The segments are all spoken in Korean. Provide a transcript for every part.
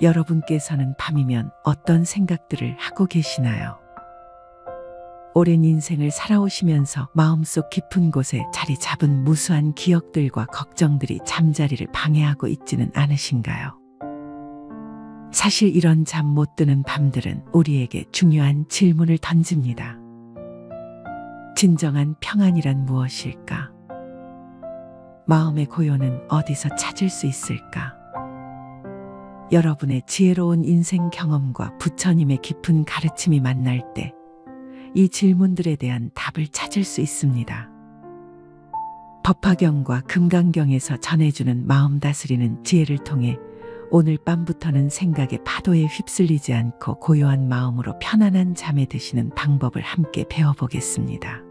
여러분께서는 밤이면 어떤 생각들을 하고 계시나요? 오랜 인생을 살아오시면서 마음속 깊은 곳에 자리 잡은 무수한 기억들과 걱정들이 잠자리를 방해하고 있지는 않으신가요? 사실 이런 잠 못 드는 밤들은 우리에게 중요한 질문을 던집니다. 진정한 평안이란 무엇일까? 마음의 고요는 어디서 찾을 수 있을까? 여러분의 지혜로운 인생 경험과 부처님의 깊은 가르침이 만날 때 이 질문들에 대한 답을 찾을 수 있습니다. 법화경과 금강경에서 전해주는 마음 다스리는 지혜를 통해 오늘 밤부터는 생각의 파도에 휩쓸리지 않고 고요한 마음으로 편안한 잠에 드시는 방법을 함께 배워보겠습니다.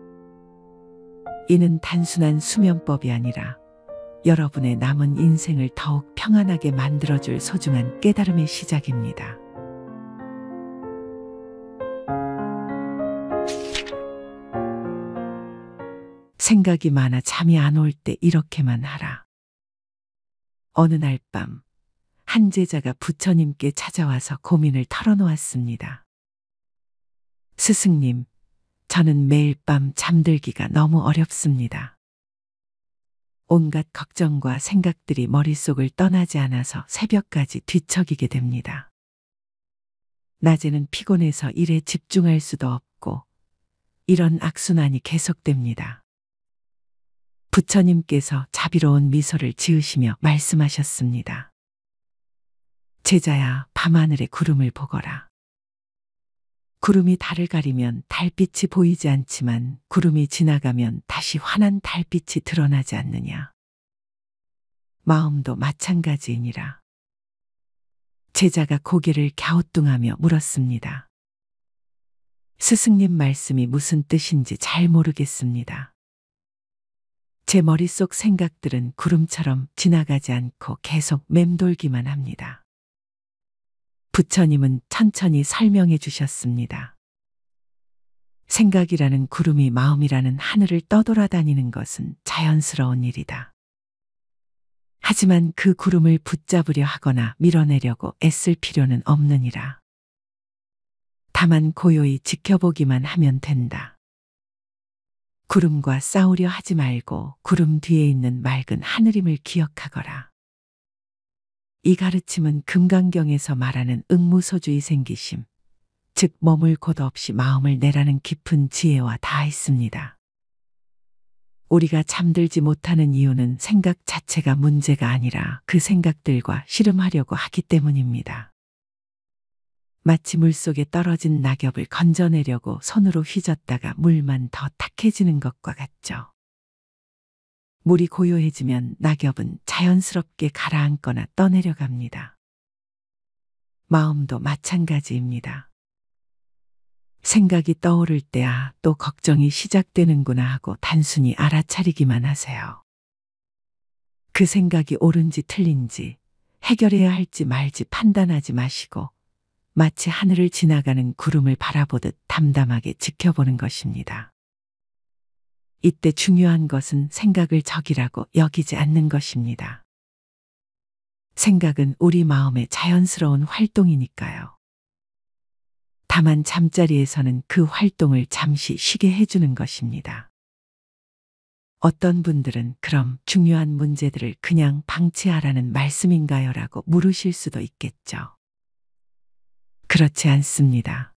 이는 단순한 수면법이 아니라 여러분의 남은 인생을 더욱 평안하게 만들어줄 소중한 깨달음의 시작입니다. 생각이 많아 잠이 안 올 때 이렇게만 하라. 어느 날 밤, 한 제자가 부처님께 찾아와서 고민을 털어놓았습니다. 스승님, 저는 매일 밤 잠들기가 너무 어렵습니다. 온갖 걱정과 생각들이 머릿속을 떠나지 않아서 새벽까지 뒤척이게 됩니다. 낮에는 피곤해서 일에 집중할 수도 없고 이런 악순환이 계속됩니다. 부처님께서 자비로운 미소를 지으시며 말씀하셨습니다. 제자야, 밤하늘의 구름을 보거라. 구름이 달을 가리면 달빛이 보이지 않지만 구름이 지나가면 다시 환한 달빛이 드러나지 않느냐. 마음도 마찬가지이니라. 제자가 고개를 갸우뚱하며 물었습니다. 스승님 말씀이 무슨 뜻인지 잘 모르겠습니다. 제 머릿속 생각들은 구름처럼 지나가지 않고 계속 맴돌기만 합니다. 부처님은 천천히 설명해 주셨습니다. 생각이라는 구름이 마음이라는 하늘을 떠돌아다니는 것은 자연스러운 일이다. 하지만 그 구름을 붙잡으려 하거나 밀어내려고 애쓸 필요는 없느니라. 다만 고요히 지켜보기만 하면 된다. 구름과 싸우려 하지 말고 구름 뒤에 있는 맑은 하늘임을 기억하거라. 이 가르침은 금강경에서 말하는 응무소주의 생기심, 즉 머물 곳 없이 마음을 내라는 깊은 지혜와 닿아 있습니다. 우리가 잠들지 못하는 이유는 생각 자체가 문제가 아니라 그 생각들과 씨름하려고 하기 때문입니다. 마치 물속에 떨어진 낙엽을 건져내려고 손으로 휘젓다가 물만 더 탁해지는 것과 같죠. 물이 고요해지면 낙엽은 자연스럽게 가라앉거나 떠내려갑니다. 마음도 마찬가지입니다. 생각이 떠오를 때야 또 걱정이 시작되는구나 하고 단순히 알아차리기만 하세요. 그 생각이 옳은지 틀린지 해결해야 할지 말지 판단하지 마시고 마치 하늘을 지나가는 구름을 바라보듯 담담하게 지켜보는 것입니다. 이때 중요한 것은 생각을 적이라고 여기지 않는 것입니다. 생각은 우리 마음의 자연스러운 활동이니까요. 다만 잠자리에서는 그 활동을 잠시 쉬게 해주는 것입니다. 어떤 분들은 그럼 중요한 문제들을 그냥 방치하라는 말씀인가요? 라고 물으실 수도 있겠죠. 그렇지 않습니다.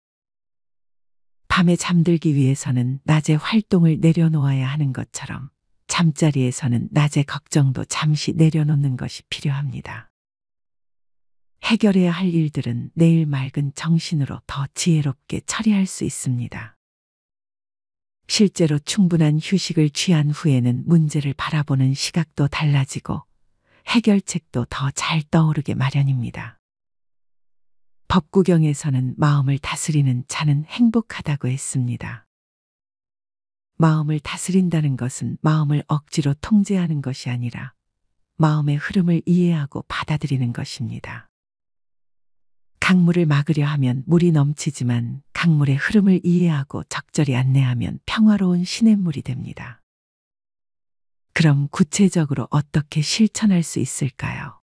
밤에 잠들기 위해서는 낮에 활동을 내려놓아야 하는 것처럼 잠자리에서는 낮의 걱정도 잠시 내려놓는 것이 필요합니다. 해결해야 할 일들은 내일 맑은 정신으로 더 지혜롭게 처리할 수 있습니다. 실제로 충분한 휴식을 취한 후에는 문제를 바라보는 시각도 달라지고 해결책도 더 잘 떠오르게 마련입니다. 법구경에서는 마음을 다스리는 자는 행복하다고 했습니다. 마음을 다스린다는 것은 마음을 억지로 통제하는 것이 아니라 마음의 흐름을 이해하고 받아들이는 것입니다. 강물을 막으려 하면 물이 넘치지만 강물의 흐름을 이해하고 적절히 안내하면 평화로운 시냇물이 됩니다. 그럼 구체적으로 어떻게 실천할 수 있을까요?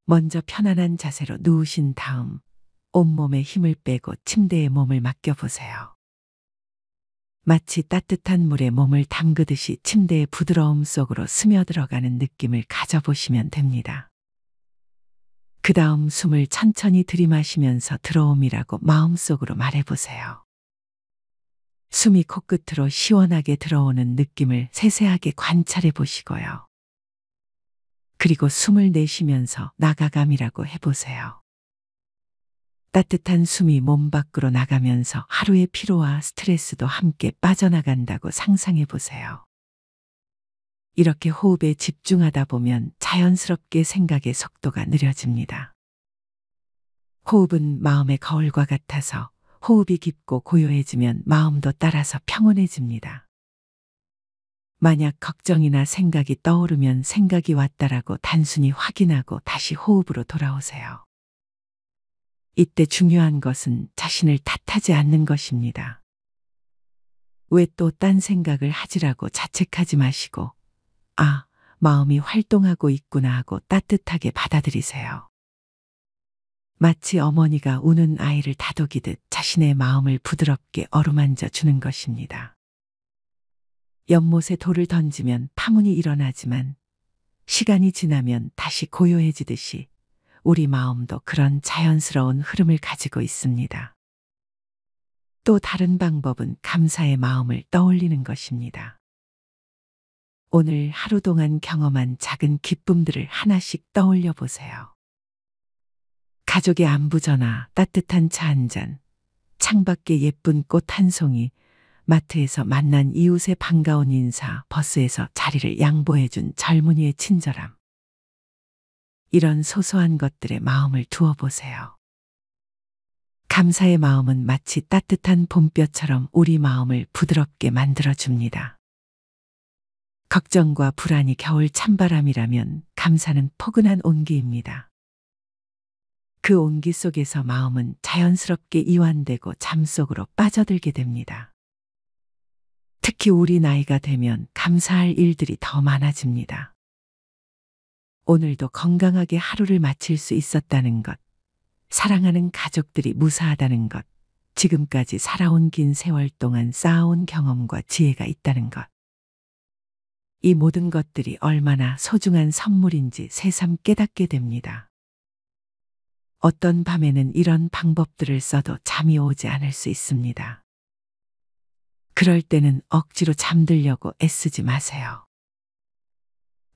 먼저 편안한 자세로 누우신 다음 온몸에 힘을 빼고 침대에 몸을 맡겨보세요. 마치 따뜻한 물에 몸을 담그듯이 침대의 부드러움 속으로 스며들어가는 느낌을 가져보시면 됩니다. 그 다음 숨을 천천히 들이마시면서 들어옴이라고 마음속으로 말해보세요. 숨이 코끝으로 시원하게 들어오는 느낌을 세세하게 관찰해 보시고요. 그리고 숨을 내쉬면서 나가감이라고 해보세요. 따뜻한 숨이 몸 밖으로 나가면서 하루의 피로와 스트레스도 함께 빠져나간다고 상상해 보세요. 이렇게 호흡에 집중하다 보면 자연스럽게 생각의 속도가 느려집니다. 호흡은 마음의 거울과 같아서 호흡이 깊고 고요해지면 마음도 따라서 평온해집니다. 만약 걱정이나 생각이 떠오르면 생각이 왔다라고 단순히 확인하고 다시 호흡으로 돌아오세요. 이때 중요한 것은 자신을 탓하지 않는 것입니다. 왜 또 딴 생각을 하지라고 자책하지 마시고, 아, 마음이 활동하고 있구나 하고 따뜻하게 받아들이세요. 마치 어머니가 우는 아이를 다독이듯 자신의 마음을 부드럽게 어루만져 주는 것입니다. 연못에 돌을 던지면 파문이 일어나지만 시간이 지나면 다시 고요해지듯이 우리 마음도 그런 자연스러운 흐름을 가지고 있습니다. 또 다른 방법은 감사의 마음을 떠올리는 것입니다. 오늘 하루 동안 경험한 작은 기쁨들을 하나씩 떠올려 보세요. 가족의 안부 전화, 따뜻한 차 한 잔, 창밖에 예쁜 꽃 한 송이, 마트에서 만난 이웃의 반가운 인사, 버스에서 자리를 양보해준 젊은이의 친절함. 이런 소소한 것들에 마음을 두어 보세요. 감사의 마음은 마치 따뜻한 봄볕처럼 우리 마음을 부드럽게 만들어줍니다. 걱정과 불안이 겨울 찬바람이라면 감사는 포근한 온기입니다. 그 온기 속에서 마음은 자연스럽게 이완되고 잠속으로 빠져들게 됩니다. 특히 우리 나이가 되면 감사할 일들이 더 많아집니다. 오늘도 건강하게 하루를 마칠 수 있었다는 것, 사랑하는 가족들이 무사하다는 것, 지금까지 살아온 긴 세월 동안 쌓아온 경험과 지혜가 있다는 것. 이 모든 것들이 얼마나 소중한 선물인지 새삼 깨닫게 됩니다. 어떤 밤에는 이런 방법들을 써도 잠이 오지 않을 수 있습니다. 그럴 때는 억지로 잠들려고 애쓰지 마세요.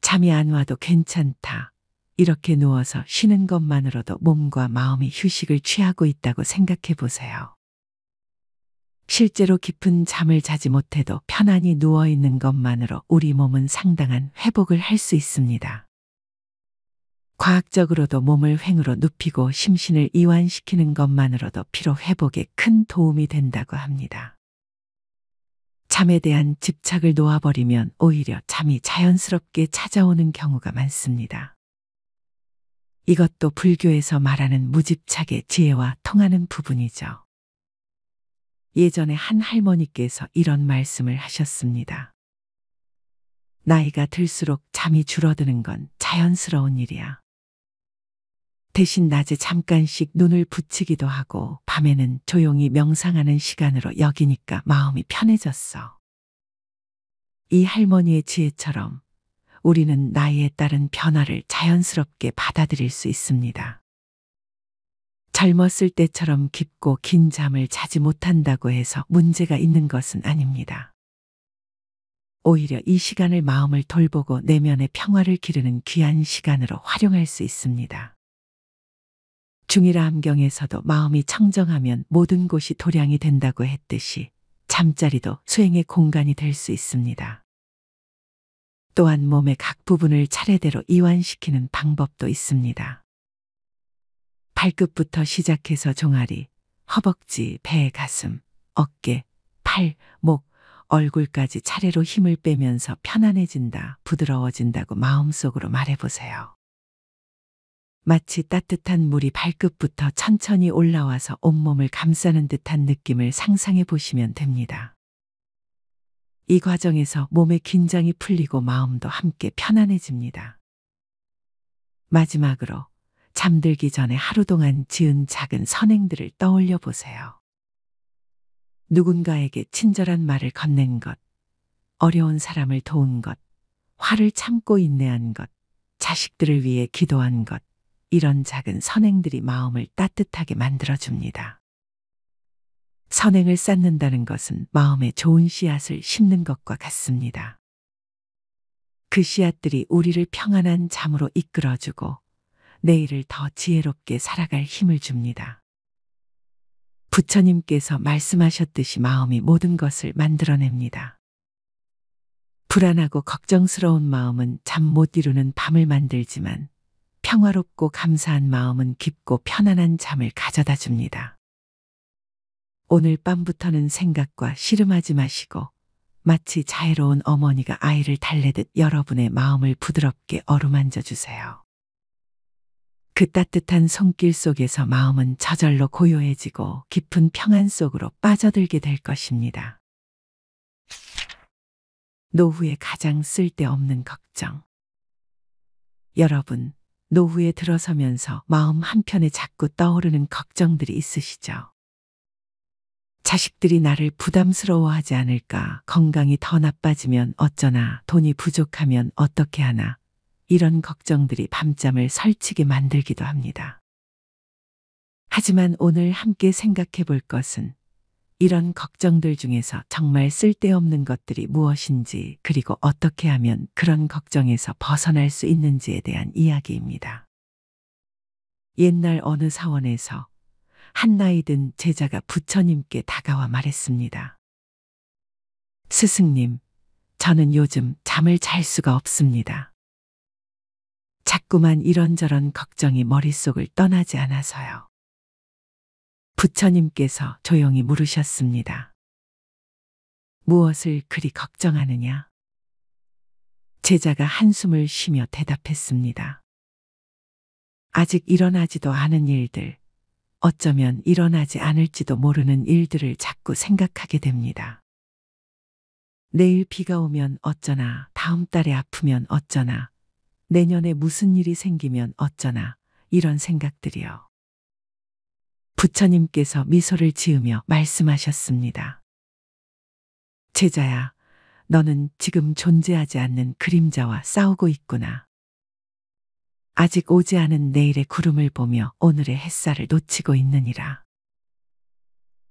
잠이 안 와도 괜찮다. 이렇게 누워서 쉬는 것만으로도 몸과 마음이 휴식을 취하고 있다고 생각해 보세요. 실제로 깊은 잠을 자지 못해도 편안히 누워 있는 것만으로 우리 몸은 상당한 회복을 할 수 있습니다. 과학적으로도 몸을 횡으로 눕히고 심신을 이완시키는 것만으로도 피로 회복에 큰 도움이 된다고 합니다. 잠에 대한 집착을 놓아버리면 오히려 잠이 자연스럽게 찾아오는 경우가 많습니다. 이것도 불교에서 말하는 무집착의 지혜와 통하는 부분이죠. 예전에 한 할머니께서 이런 말씀을 하셨습니다. 나이가 들수록 잠이 줄어드는 건 자연스러운 일이야. 대신 낮에 잠깐씩 눈을 붙이기도 하고 밤에는 조용히 명상하는 시간으로 여기니까 마음이 편해졌어. 이 할머니의 지혜처럼 우리는 나이에 따른 변화를 자연스럽게 받아들일 수 있습니다. 젊었을 때처럼 깊고 긴 잠을 자지 못한다고 해서 문제가 있는 것은 아닙니다. 오히려 이 시간을 마음을 돌보고 내면의 평화를 기르는 귀한 시간으로 활용할 수 있습니다. 중일암경에서도 마음이 청정하면 모든 곳이 도량이 된다고 했듯이 잠자리도 수행의 공간이 될 수 있습니다. 또한 몸의 각 부분을 차례대로 이완시키는 방법도 있습니다. 발끝부터 시작해서 종아리, 허벅지, 배, 가슴, 어깨, 팔, 목, 얼굴까지 차례로 힘을 빼면서 편안해진다, 부드러워진다고 마음속으로 말해보세요. 마치 따뜻한 물이 발끝부터 천천히 올라와서 온몸을 감싸는 듯한 느낌을 상상해 보시면 됩니다. 이 과정에서 몸의 긴장이 풀리고 마음도 함께 편안해집니다. 마지막으로 잠들기 전에 하루 동안 지은 작은 선행들을 떠올려 보세요. 누군가에게 친절한 말을 건넨 것, 어려운 사람을 도운 것, 화를 참고 인내한 것, 자식들을 위해 기도한 것, 이런 작은 선행들이 마음을 따뜻하게 만들어줍니다. 선행을 쌓는다는 것은 마음에 좋은 씨앗을 심는 것과 같습니다. 그 씨앗들이 우리를 평안한 잠으로 이끌어주고 내일을 더 지혜롭게 살아갈 힘을 줍니다. 부처님께서 말씀하셨듯이 마음이 모든 것을 만들어냅니다. 불안하고 걱정스러운 마음은 잠 못 이루는 밤을 만들지만 평화롭고 감사한 마음은 깊고 편안한 잠을 가져다 줍니다. 오늘 밤부터는 생각과 씨름하지 마시고 마치 자애로운 어머니가 아이를 달래듯 여러분의 마음을 부드럽게 어루만져 주세요. 그 따뜻한 손길 속에서 마음은 저절로 고요해지고 깊은 평안 속으로 빠져들게 될 것입니다. 노후에 가장 쓸데없는 걱정. 여러분, 노후에 들어서면서 마음 한편에 자꾸 떠오르는 걱정들이 있으시죠? 자식들이 나를 부담스러워하지 않을까, 건강이 더 나빠지면 어쩌나, 돈이 부족하면 어떻게 하나, 이런 걱정들이 밤잠을 설치게 만들기도 합니다. 하지만 오늘 함께 생각해 볼 것은 이런 걱정들 중에서 정말 쓸데없는 것들이 무엇인지, 그리고 어떻게 하면 그런 걱정에서 벗어날 수 있는지에 대한 이야기입니다. 옛날 어느 사원에서 한 나이 든 제자가 부처님께 다가와 말했습니다. 스승님, 저는 요즘 잠을 잘 수가 없습니다. 자꾸만 이런저런 걱정이 머릿속을 떠나지 않아서요. 부처님께서 조용히 물으셨습니다. 무엇을 그리 걱정하느냐? 제자가 한숨을 쉬며 대답했습니다. 아직 일어나지도 않은 일들, 어쩌면 일어나지 않을지도 모르는 일들을 자꾸 생각하게 됩니다. 내일 비가 오면 어쩌나, 다음 달에 아프면 어쩌나, 내년에 무슨 일이 생기면 어쩌나, 이런 생각들이요. 부처님께서 미소를 지으며 말씀하셨습니다. 제자야, 너는 지금 존재하지 않는 그림자와 싸우고 있구나. 아직 오지 않은 내일의 구름을 보며 오늘의 햇살을 놓치고 있느니라.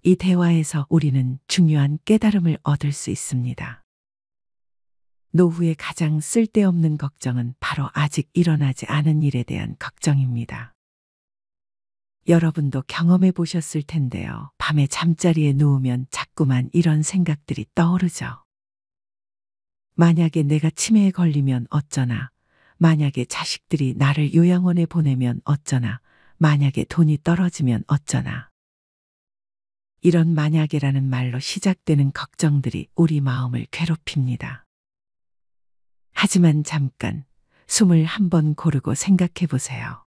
이 대화에서 우리는 중요한 깨달음을 얻을 수 있습니다. 노후에 가장 쓸데없는 걱정은 바로 아직 일어나지 않은 일에 대한 걱정입니다. 여러분도 경험해 보셨을 텐데요. 밤에 잠자리에 누우면 자꾸만 이런 생각들이 떠오르죠. 만약에 내가 치매에 걸리면 어쩌나, 만약에 자식들이 나를 요양원에 보내면 어쩌나, 만약에 돈이 떨어지면 어쩌나. 이런 만약에라는 말로 시작되는 걱정들이 우리 마음을 괴롭힙니다. 하지만 잠깐 숨을 한번 고르고 생각해 보세요.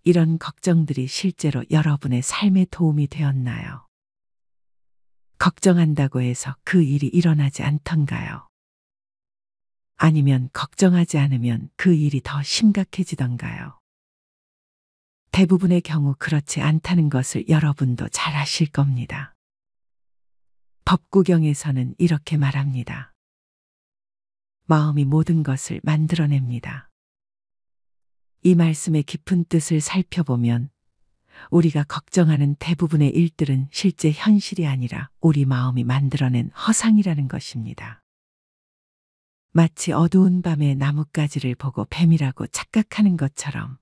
이런 걱정들이 실제로 여러분의 삶에 도움이 되었나요? 걱정한다고 해서 그 일이 일어나지 않던가요? 아니면 걱정하지 않으면 그 일이 더 심각해지던가요? 대부분의 경우 그렇지 않다는 것을 여러분도 잘 아실 겁니다. 법구경에서는 이렇게 말합니다. 마음이 모든 것을 만들어냅니다. 이 말씀의 깊은 뜻을 살펴보면 우리가 걱정하는 대부분의 일들은 실제 현실이 아니라 우리 마음이 만들어낸 허상이라는 것입니다. 마치 어두운 밤에 나뭇가지를 보고 뱀이라고 착각하는 것처럼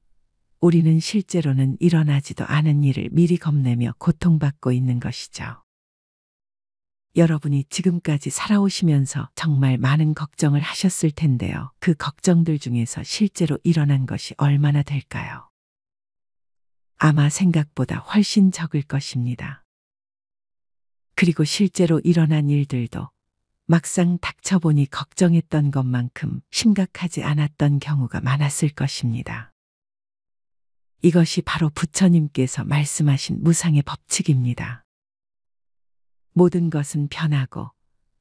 우리는 실제로는 일어나지도 않은 일을 미리 겁내며 고통받고 있는 것이죠. 여러분이 지금까지 살아오시면서 정말 많은 걱정을 하셨을 텐데요. 그 걱정들 중에서 실제로 일어난 것이 얼마나 될까요? 아마 생각보다 훨씬 적을 것입니다. 그리고 실제로 일어난 일들도 막상 닥쳐보니 걱정했던 것만큼 심각하지 않았던 경우가 많았을 것입니다. 이것이 바로 부처님께서 말씀하신 무상의 법칙입니다. 모든 것은 변하고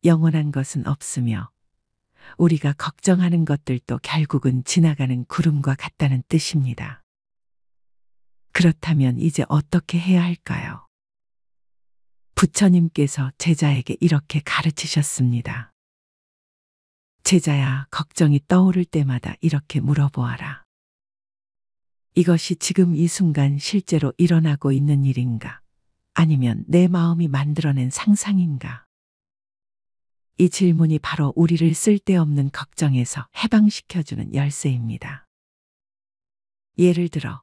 영원한 것은 없으며 우리가 걱정하는 것들도 결국은 지나가는 구름과 같다는 뜻입니다. 그렇다면 이제 어떻게 해야 할까요? 부처님께서 제자에게 이렇게 가르치셨습니다. 제자야, 걱정이 떠오를 때마다 이렇게 물어보아라. 이것이 지금 이 순간 실제로 일어나고 있는 일인가? 아니면 내 마음이 만들어낸 상상인가? 이 질문이 바로 우리를 쓸데없는 걱정에서 해방시켜주는 열쇠입니다. 예를 들어,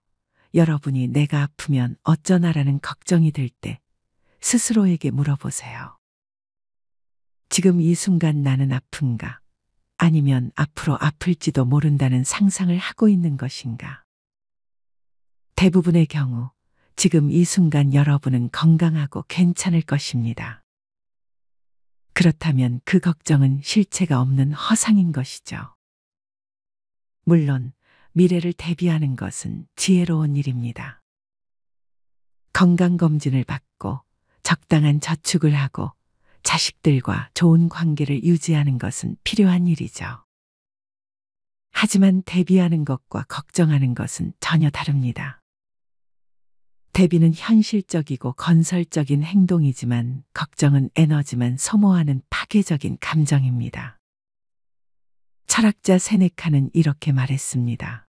여러분이 내가 아프면 어쩌나라는 걱정이 들 때 스스로에게 물어보세요. 지금 이 순간 나는 아픈가? 아니면 앞으로 아플지도 모른다는 상상을 하고 있는 것인가? 대부분의 경우 지금 이 순간 여러분은 건강하고 괜찮을 것입니다. 그렇다면 그 걱정은 실체가 없는 허상인 것이죠. 물론 미래를 대비하는 것은 지혜로운 일입니다. 건강검진을 받고 적당한 저축을 하고 자식들과 좋은 관계를 유지하는 것은 필요한 일이죠. 하지만 대비하는 것과 걱정하는 것은 전혀 다릅니다. 대비는 현실적이고 건설적인 행동이지만 걱정은 에너지만 소모하는 파괴적인 감정입니다. 철학자 세네카는 이렇게 말했습니다.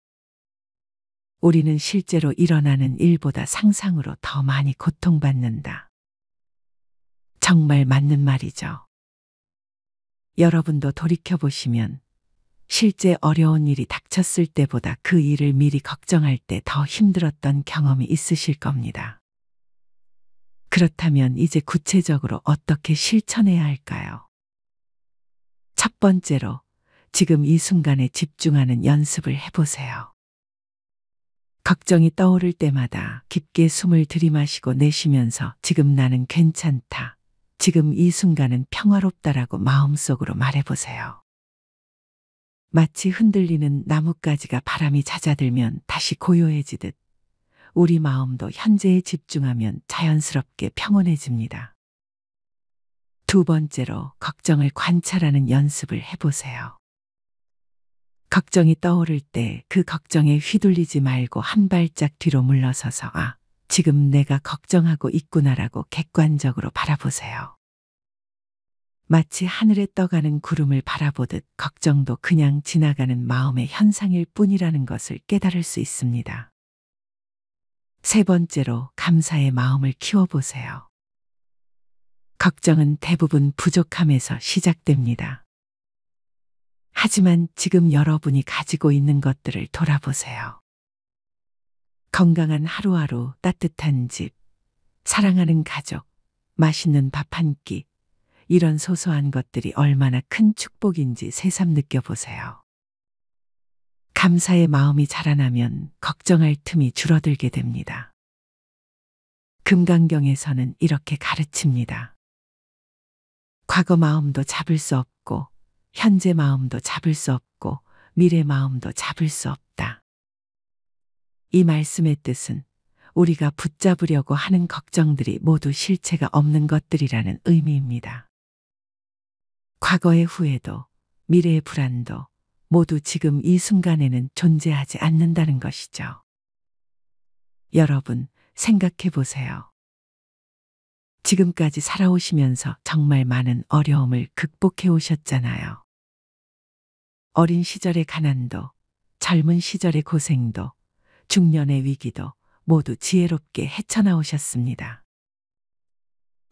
우리는 실제로 일어나는 일보다 상상으로 더 많이 고통받는다. 정말 맞는 말이죠. 여러분도 돌이켜보시면 실제 어려운 일이 닥쳤을 때보다 그 일을 미리 걱정할 때 더 힘들었던 경험이 있으실 겁니다. 그렇다면 이제 구체적으로 어떻게 실천해야 할까요? 첫 번째로 지금 이 순간에 집중하는 연습을 해보세요. 걱정이 떠오를 때마다 깊게 숨을 들이마시고 내쉬면서 지금 나는 괜찮다. 지금 이 순간은 평화롭다라고 마음속으로 말해보세요. 마치 흔들리는 나뭇가지가 바람이 잦아들면 다시 고요해지듯 우리 마음도 현재에 집중하면 자연스럽게 평온해집니다. 두 번째로 걱정을 관찰하는 연습을 해보세요. 걱정이 떠오를 때 그 걱정에 휘둘리지 말고 한 발짝 뒤로 물러서서 지금 내가 걱정하고 있구나라고 객관적으로 바라보세요. 마치 하늘에 떠가는 구름을 바라보듯 걱정도 그냥 지나가는 마음의 현상일 뿐이라는 것을 깨달을 수 있습니다. 세 번째로 감사의 마음을 키워보세요. 걱정은 대부분 부족함에서 시작됩니다. 하지만 지금 여러분이 가지고 있는 것들을 돌아보세요. 건강한 하루하루, 따뜻한 집, 사랑하는 가족, 맛있는 밥 한 끼, 이런 소소한 것들이 얼마나 큰 축복인지 새삼 느껴보세요. 감사의 마음이 자라나면 걱정할 틈이 줄어들게 됩니다. 금강경에서는 이렇게 가르칩니다. 과거 마음도 잡을 수 없고 현재 마음도 잡을 수 없고 미래 마음도 잡을 수 없다. 이 말씀의 뜻은 우리가 붙잡으려고 하는 걱정들이 모두 실체가 없는 것들이라는 의미입니다. 과거의 후회도 미래의 불안도 모두 지금 이 순간에는 존재하지 않는다는 것이죠. 여러분, 생각해 보세요. 지금까지 살아오시면서 정말 많은 어려움을 극복해 오셨잖아요. 어린 시절의 가난도, 젊은 시절의 고생도, 중년의 위기도 모두 지혜롭게 헤쳐나오셨습니다.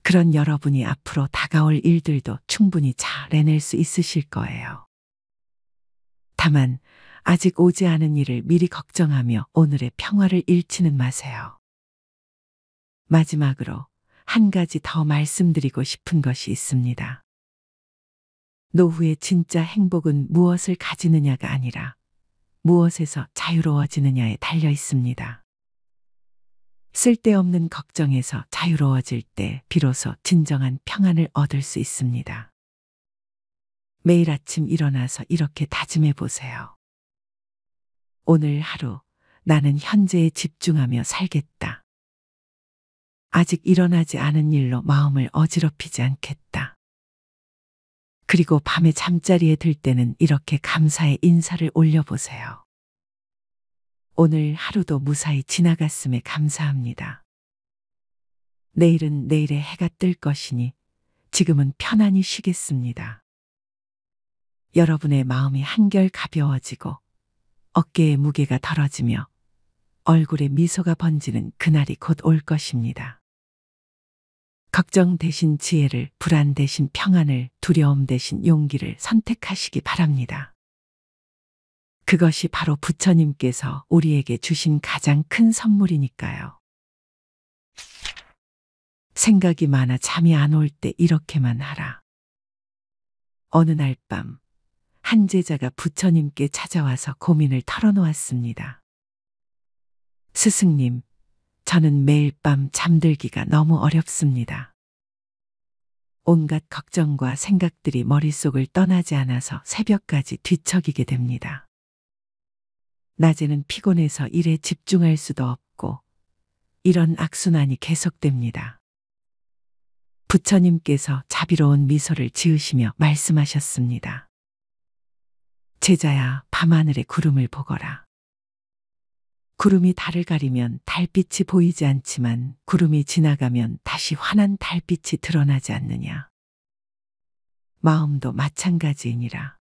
그런 여러분이 앞으로 다가올 일들도 충분히 잘 해낼 수 있으실 거예요. 다만 아직 오지 않은 일을 미리 걱정하며 오늘의 평화를 잃지는 마세요. 마지막으로 한 가지 더 말씀드리고 싶은 것이 있습니다. 노후의 진짜 행복은 무엇을 가지느냐가 아니라 무엇에서 자유로워지느냐에 달려 있습니다. 쓸데없는 걱정에서 자유로워질 때 비로소 진정한 평안을 얻을 수 있습니다. 매일 아침 일어나서 이렇게 다짐해 보세요. 오늘 하루 나는 현재에 집중하며 살겠다. 아직 일어나지 않은 일로 마음을 어지럽히지 않겠다. 그리고 밤에 잠자리에 들 때는 이렇게 감사의 인사를 올려보세요. 오늘 하루도 무사히 지나갔음에 감사합니다. 내일은 내일의 해가 뜰 것이니 지금은 편안히 쉬겠습니다. 여러분의 마음이 한결 가벼워지고 어깨의 무게가 덜어지며 얼굴에 미소가 번지는 그날이 곧 올 것입니다. 걱정 대신 지혜를, 불안 대신 평안을, 두려움 대신 용기를 선택하시기 바랍니다. 그것이 바로 부처님께서 우리에게 주신 가장 큰 선물이니까요. 생각이 많아 잠이 안 올 때 이렇게만 하라. 어느 날 밤, 한 제자가 부처님께 찾아와서 고민을 털어놓았습니다. 스승님, 저는 매일 밤 잠들기가 너무 어렵습니다. 온갖 걱정과 생각들이 머릿속을 떠나지 않아서 새벽까지 뒤척이게 됩니다. 낮에는 피곤해서 일에 집중할 수도 없고 이런 악순환이 계속됩니다. 부처님께서 자비로운 미소를 지으시며 말씀하셨습니다. 제자야, 밤하늘의 구름을 보거라. 구름이 달을 가리면 달빛이 보이지 않지만 구름이 지나가면 다시 환한 달빛이 드러나지 않느냐. 마음도 마찬가지이니라.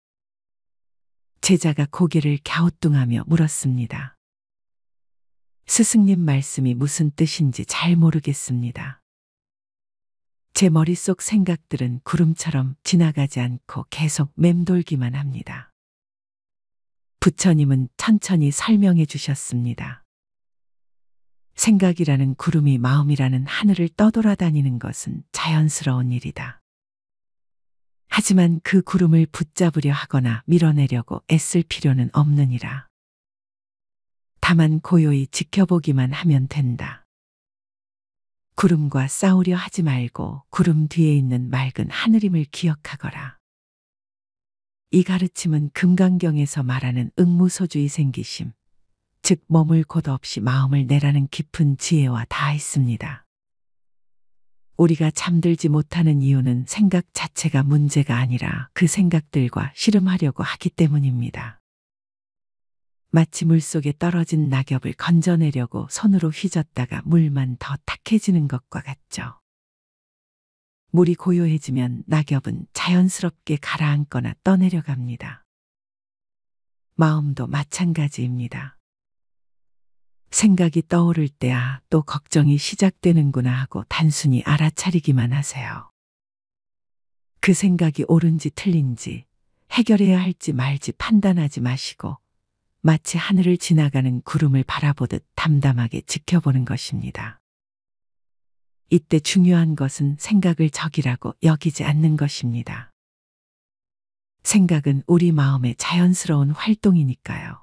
제자가 고개를 갸우뚱하며 물었습니다. 스승님 말씀이 무슨 뜻인지 잘 모르겠습니다. 제 머릿속 생각들은 구름처럼 지나가지 않고 계속 맴돌기만 합니다. 부처님은 천천히 설명해 주셨습니다. 생각이라는 구름이 마음이라는 하늘을 떠돌아다니는 것은 자연스러운 일이다. 하지만 그 구름을 붙잡으려 하거나 밀어내려고 애쓸 필요는 없느니라. 다만 고요히 지켜보기만 하면 된다. 구름과 싸우려 하지 말고 구름 뒤에 있는 맑은 하늘임을 기억하거라. 이 가르침은 금강경에서 말하는 응무소주의 생기심, 즉 머물 곳 없이 마음을 내라는 깊은 지혜와 닿아있습니다. 우리가 잠들지 못하는 이유는 생각 자체가 문제가 아니라 그 생각들과 씨름하려고 하기 때문입니다. 마치 물속에 떨어진 낙엽을 건져내려고 손으로 휘젓다가 물만 더 탁해지는 것과 같죠. 물이 고요해지면 낙엽은 자연스럽게 가라앉거나 떠내려갑니다. 마음도 마찬가지입니다. 생각이 떠오를 때야 또 걱정이 시작되는구나 하고 단순히 알아차리기만 하세요. 그 생각이 옳은지 틀린지 해결해야 할지 말지 판단하지 마시고 마치 하늘을 지나가는 구름을 바라보듯 담담하게 지켜보는 것입니다. 이때 중요한 것은 생각을 적이라고 여기지 않는 것입니다. 생각은 우리 마음의 자연스러운 활동이니까요.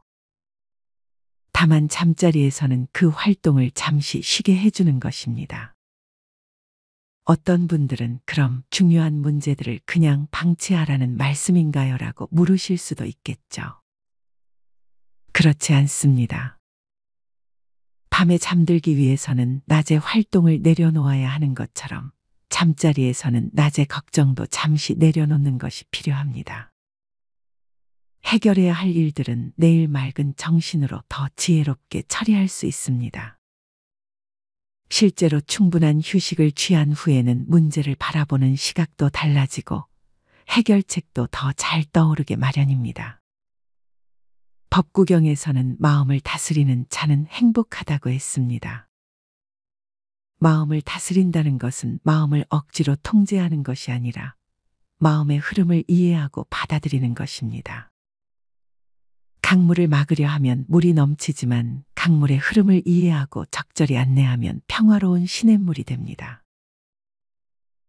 다만 잠자리에서는 그 활동을 잠시 쉬게 해주는 것입니다. 어떤 분들은 그럼 중요한 문제들을 그냥 방치하라는 말씀인가요? 라고 물으실 수도 있겠죠. 그렇지 않습니다. 밤에 잠들기 위해서는 낮에 활동을 내려놓아야 하는 것처럼 잠자리에서는 낮의 걱정도 잠시 내려놓는 것이 필요합니다. 해결해야 할 일들은 내일 맑은 정신으로 더 지혜롭게 처리할 수 있습니다. 실제로 충분한 휴식을 취한 후에는 문제를 바라보는 시각도 달라지고 해결책도 더 잘 떠오르게 마련입니다. 법구경에서는 마음을 다스리는 자는 행복하다고 했습니다. 마음을 다스린다는 것은 마음을 억지로 통제하는 것이 아니라 마음의 흐름을 이해하고 받아들이는 것입니다. 강물을 막으려 하면 물이 넘치지만 강물의 흐름을 이해하고 적절히 안내하면 평화로운 시냇물이 됩니다.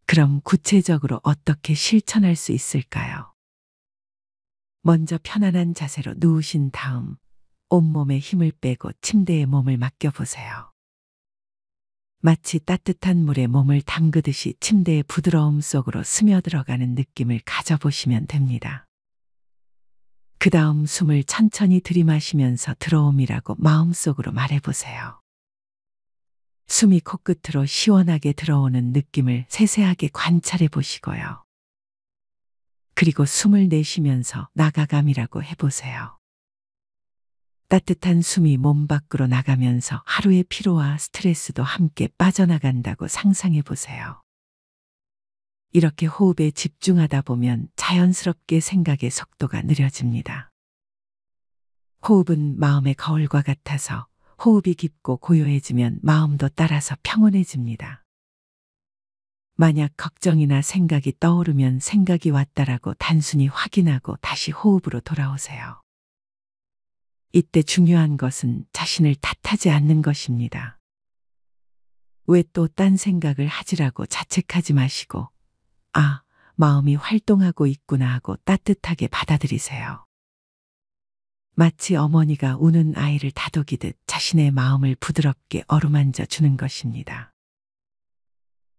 그럼 구체적으로 어떻게 실천할 수 있을까요? 먼저 편안한 자세로 누우신 다음 온몸에 힘을 빼고 침대에 몸을 맡겨보세요. 마치 따뜻한 물에 몸을 담그듯이 침대의 부드러움 속으로 스며들어가는 느낌을 가져보시면 됩니다. 그 다음 숨을 천천히 들이마시면서 들어옴이라고 마음속으로 말해보세요. 숨이 코끝으로 시원하게 들어오는 느낌을 세세하게 관찰해 보시고요. 그리고 숨을 내쉬면서 나가감이라고 해보세요. 따뜻한 숨이 몸 밖으로 나가면서 하루의 피로와 스트레스도 함께 빠져나간다고 상상해 보세요. 이렇게 호흡에 집중하다 보면 자연스럽게 생각의 속도가 느려집니다. 호흡은 마음의 거울과 같아서 호흡이 깊고 고요해지면 마음도 따라서 평온해집니다. 만약 걱정이나 생각이 떠오르면 생각이 왔다라고 단순히 확인하고 다시 호흡으로 돌아오세요. 이때 중요한 것은 자신을 탓하지 않는 것입니다. 왜 또 딴 생각을 하지라고 자책하지 마시고, 아, 마음이 활동하고 있구나 하고 따뜻하게 받아들이세요. 마치 어머니가 우는 아이를 다독이듯 자신의 마음을 부드럽게 어루만져 주는 것입니다.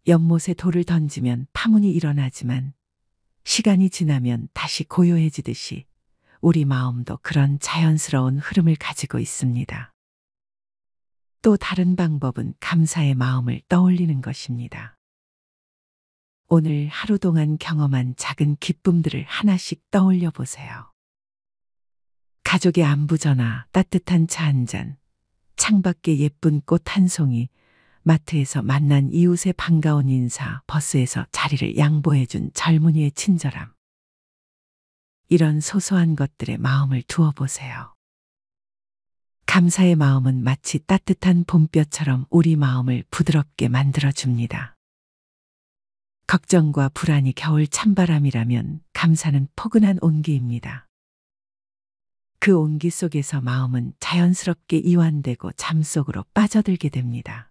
연못에 돌을 던지면 파문이 일어나지만 시간이 지나면 다시 고요해지듯이 우리 마음도 그런 자연스러운 흐름을 가지고 있습니다. 또 다른 방법은 감사의 마음을 떠올리는 것입니다. 오늘 하루 동안 경험한 작은 기쁨들을 하나씩 떠올려 보세요. 가족의 안부 전화, 따뜻한 차 한 잔, 창밖에 예쁜 꽃 한 송이, 마트에서 만난 이웃의 반가운 인사, 버스에서 자리를 양보해준 젊은이의 친절함. 이런 소소한 것들에 마음을 두어 보세요. 감사의 마음은 마치 따뜻한 봄볕처럼 우리 마음을 부드럽게 만들어줍니다. 걱정과 불안이 겨울 찬바람이라면 감사는 포근한 온기입니다. 그 온기 속에서 마음은 자연스럽게 이완되고 잠속으로 빠져들게 됩니다.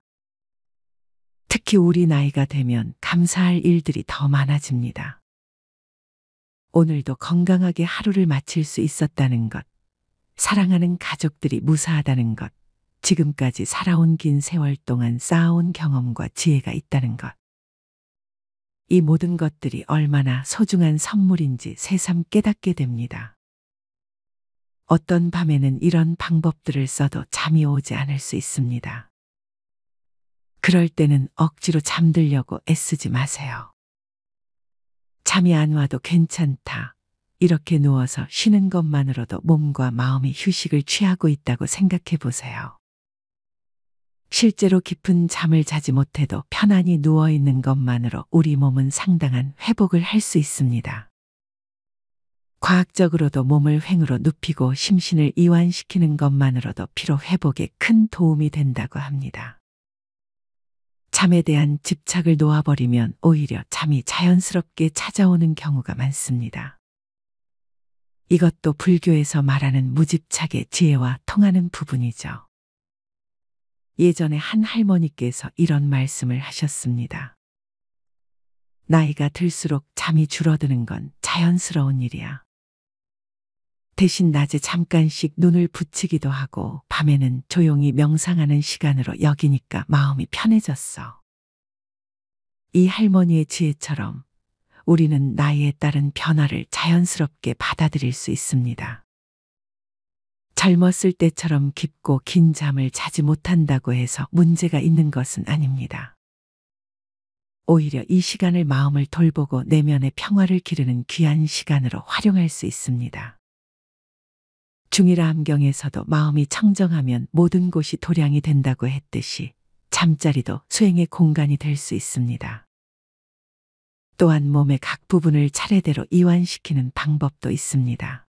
특히 우리 나이가 되면 감사할 일들이 더 많아집니다. 오늘도 건강하게 하루를 마칠 수 있었다는 것, 사랑하는 가족들이 무사하다는 것, 지금까지 살아온 긴 세월 동안 쌓아온 경험과 지혜가 있다는 것. 이 모든 것들이 얼마나 소중한 선물인지 새삼 깨닫게 됩니다. 어떤 밤에는 이런 방법들을 써도 잠이 오지 않을 수 있습니다. 그럴 때는 억지로 잠들려고 애쓰지 마세요. 잠이 안 와도 괜찮다. 이렇게 누워서 쉬는 것만으로도 몸과 마음이 휴식을 취하고 있다고 생각해 보세요. 실제로 깊은 잠을 자지 못해도 편안히 누워 있는 것만으로 우리 몸은 상당한 회복을 할 수 있습니다. 과학적으로도 몸을 횡으로 눕히고 심신을 이완시키는 것만으로도 피로 회복에 큰 도움이 된다고 합니다. 잠에 대한 집착을 놓아버리면 오히려 잠이 자연스럽게 찾아오는 경우가 많습니다. 이것도 불교에서 말하는 무집착의 지혜와 통하는 부분이죠. 예전에 한 할머니께서 이런 말씀을 하셨습니다. 나이가 들수록 잠이 줄어드는 건 자연스러운 일이야. 대신 낮에 잠깐씩 눈을 붙이기도 하고 밤에는 조용히 명상하는 시간으로 여기니까 마음이 편해졌어. 이 할머니의 지혜처럼 우리는 나이에 따른 변화를 자연스럽게 받아들일 수 있습니다. 젊었을 때처럼 깊고 긴 잠을 자지 못한다고 해서 문제가 있는 것은 아닙니다. 오히려 이 시간을 마음을 돌보고 내면의 평화를 기르는 귀한 시간으로 활용할 수 있습니다. 중일암경에서도 마음이 청정하면 모든 곳이 도량이 된다고 했듯이 잠자리도 수행의 공간이 될 수 있습니다. 또한 몸의 각 부분을 차례대로 이완시키는 방법도 있습니다.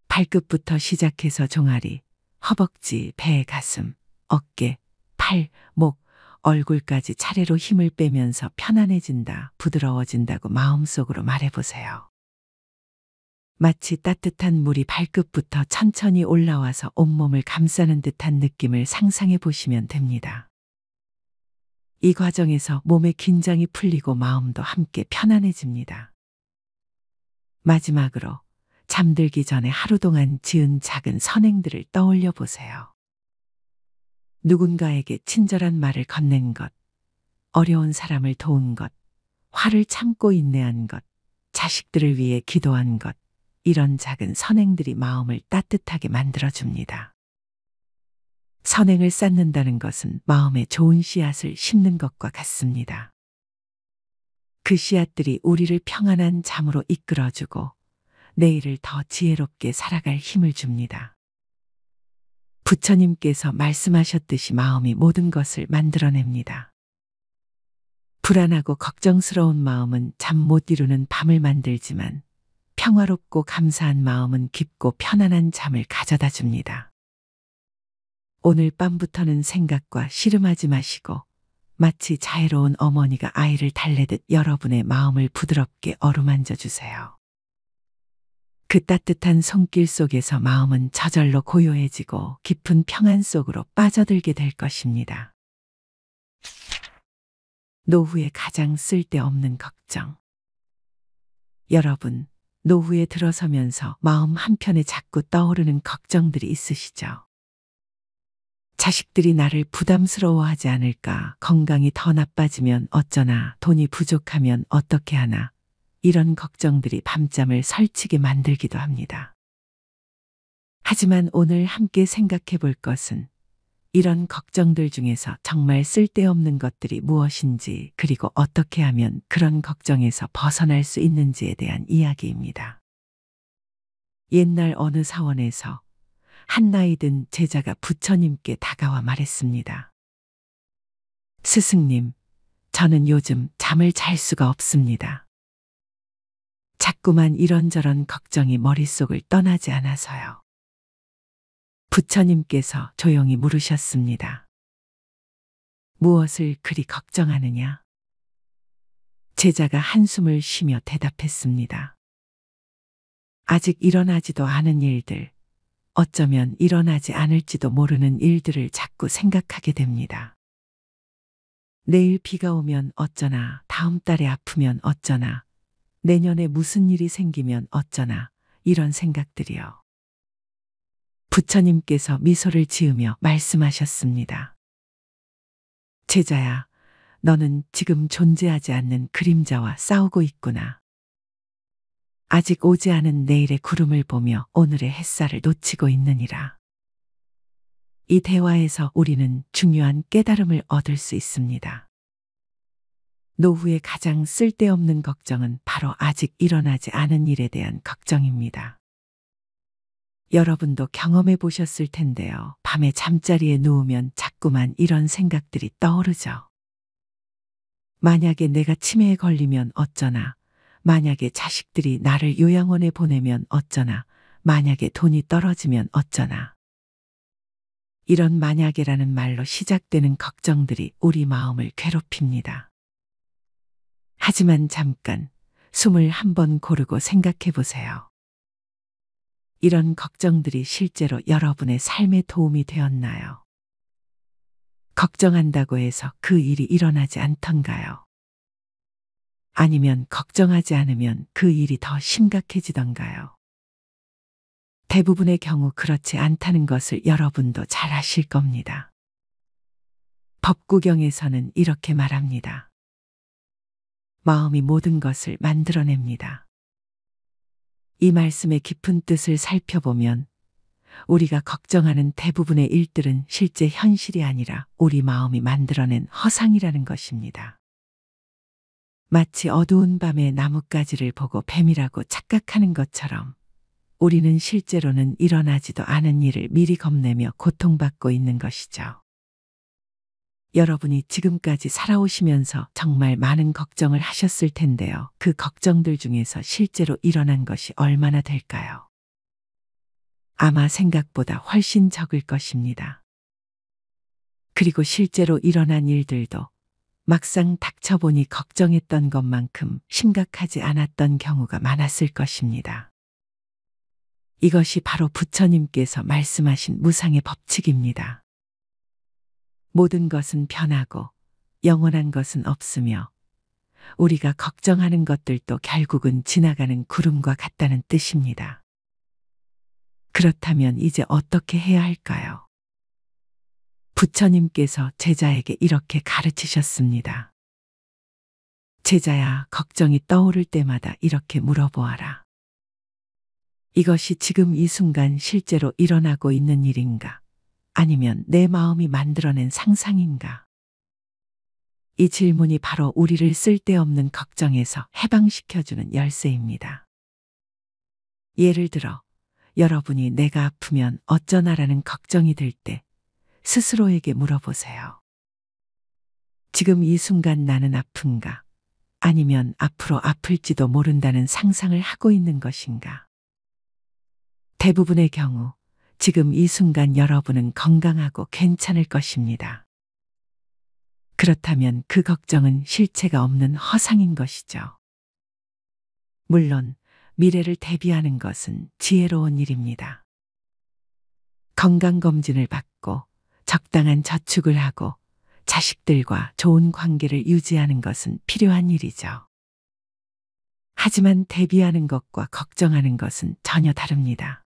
발끝부터 시작해서 종아리, 허벅지, 배, 가슴, 어깨, 팔, 목, 얼굴까지 차례로 힘을 빼면서 편안해진다, 부드러워진다고 마음속으로 말해보세요. 마치 따뜻한 물이 발끝부터 천천히 올라와서 온몸을 감싸는 듯한 느낌을 상상해 보시면 됩니다. 이 과정에서 몸의 긴장이 풀리고 마음도 함께 편안해집니다. 마지막으로 잠들기 전에 하루 동안 지은 작은 선행들을 떠올려 보세요. 누군가에게 친절한 말을 건넨 것, 어려운 사람을 도운 것, 화를 참고 인내한 것, 자식들을 위해 기도한 것, 이런 작은 선행들이 마음을 따뜻하게 만들어줍니다. 선행을 쌓는다는 것은 마음에 좋은 씨앗을 심는 것과 같습니다. 그 씨앗들이 우리를 평안한 잠으로 이끌어주고 내일을 더 지혜롭게 살아갈 힘을 줍니다. 부처님께서 말씀하셨듯이 마음이 모든 것을 만들어냅니다. 불안하고 걱정스러운 마음은 잠 못 이루는 밤을 만들지만 평화롭고 감사한 마음은 깊고 편안한 잠을 가져다 줍니다. 오늘 밤부터는 생각과 씨름하지 마시고 마치 자애로운 어머니가 아이를 달래듯 여러분의 마음을 부드럽게 어루만져 주세요. 그 따뜻한 손길 속에서 마음은 저절로 고요해지고 깊은 평안 속으로 빠져들게 될 것입니다. 노후에 가장 쓸데없는 걱정. 여러분, 노후에 들어서면서 마음 한편에 자꾸 떠오르는 걱정들이 있으시죠? 자식들이 나를 부담스러워하지 않을까, 건강이 더 나빠지면 어쩌나, 돈이 부족하면 어떻게 하나, 이런 걱정들이 밤잠을 설치게 만들기도 합니다. 하지만 오늘 함께 생각해 볼 것은 이런 걱정들 중에서 정말 쓸데없는 것들이 무엇인지, 그리고 어떻게 하면 그런 걱정에서 벗어날 수 있는지에 대한 이야기입니다. 옛날 어느 사원에서 한 나이 든 제자가 부처님께 다가와 말했습니다. 스승님, 저는 요즘 잠을 잘 수가 없습니다. 자꾸만 이런저런 걱정이 머릿속을 떠나지 않아서요. 부처님께서 조용히 물으셨습니다. 무엇을 그리 걱정하느냐? 제자가 한숨을 쉬며 대답했습니다. 아직 일어나지도 않은 일들, 어쩌면 일어나지 않을지도 모르는 일들을 자꾸 생각하게 됩니다. 내일 비가 오면 어쩌나, 다음 달에 아프면 어쩌나, 내년에 무슨 일이 생기면 어쩌나, 이런 생각들이요. 부처님께서 미소를 지으며 말씀하셨습니다. 제자야, 너는 지금 존재하지 않는 그림자와 싸우고 있구나. 아직 오지 않은 내일의 구름을 보며 오늘의 햇살을 놓치고 있느니라. 이 대화에서 우리는 중요한 깨달음을 얻을 수 있습니다. 노후에 가장 쓸데없는 걱정은 바로 아직 일어나지 않은 일에 대한 걱정입니다. 여러분도 경험해 보셨을 텐데요. 밤에 잠자리에 누우면 자꾸만 이런 생각들이 떠오르죠. 만약에 내가 치매에 걸리면 어쩌나, 만약에 자식들이 나를 요양원에 보내면 어쩌나, 만약에 돈이 떨어지면 어쩌나. 이런 만약에라는 말로 시작되는 걱정들이 우리 마음을 괴롭힙니다. 하지만 잠깐 숨을 한번 고르고 생각해 보세요. 이런 걱정들이 실제로 여러분의 삶에 도움이 되었나요? 걱정한다고 해서 그 일이 일어나지 않던가요? 아니면 걱정하지 않으면 그 일이 더 심각해지던가요? 대부분의 경우 그렇지 않다는 것을 여러분도 잘 아실 겁니다. 법구경에서는 이렇게 말합니다. 마음이 모든 것을 만들어냅니다. 이 말씀의 깊은 뜻을 살펴보면 우리가 걱정하는 대부분의 일들은 실제 현실이 아니라 우리 마음이 만들어낸 허상이라는 것입니다. 마치 어두운 밤에 나뭇가지를 보고 뱀이라고 착각하는 것처럼 우리는 실제로는 일어나지도 않은 일을 미리 겁내며 고통받고 있는 것이죠. 여러분이 지금까지 살아오시면서 정말 많은 걱정을 하셨을 텐데요. 그 걱정들 중에서 실제로 일어난 것이 얼마나 될까요? 아마 생각보다 훨씬 적을 것입니다. 그리고 실제로 일어난 일들도 막상 닥쳐보니 걱정했던 것만큼 심각하지 않았던 경우가 많았을 것입니다. 이것이 바로 부처님께서 말씀하신 무상의 법칙입니다. 모든 것은 변하고 영원한 것은 없으며 우리가 걱정하는 것들도 결국은 지나가는 구름과 같다는 뜻입니다. 그렇다면 이제 어떻게 해야 할까요? 부처님께서 제자에게 이렇게 가르치셨습니다. 제자야, 걱정이 떠오를 때마다 이렇게 물어보아라. 이것이 지금 이 순간 실제로 일어나고 있는 일인가? 아니면 내 마음이 만들어낸 상상인가? 이 질문이 바로 우리를 쓸데없는 걱정에서 해방시켜주는 열쇠입니다. 예를 들어, 여러분이 내가 아프면 어쩌나라는 걱정이 들 때 스스로에게 물어보세요. 지금 이 순간 나는 아픈가? 아니면 앞으로 아플지도 모른다는 상상을 하고 있는 것인가? 대부분의 경우 지금 이 순간 여러분은 건강하고 괜찮을 것입니다. 그렇다면 그 걱정은 실체가 없는 허상인 것이죠. 물론 미래를 대비하는 것은 지혜로운 일입니다. 건강검진을 받고 적당한 저축을 하고 자식들과 좋은 관계를 유지하는 것은 필요한 일이죠. 하지만 대비하는 것과 걱정하는 것은 전혀 다릅니다.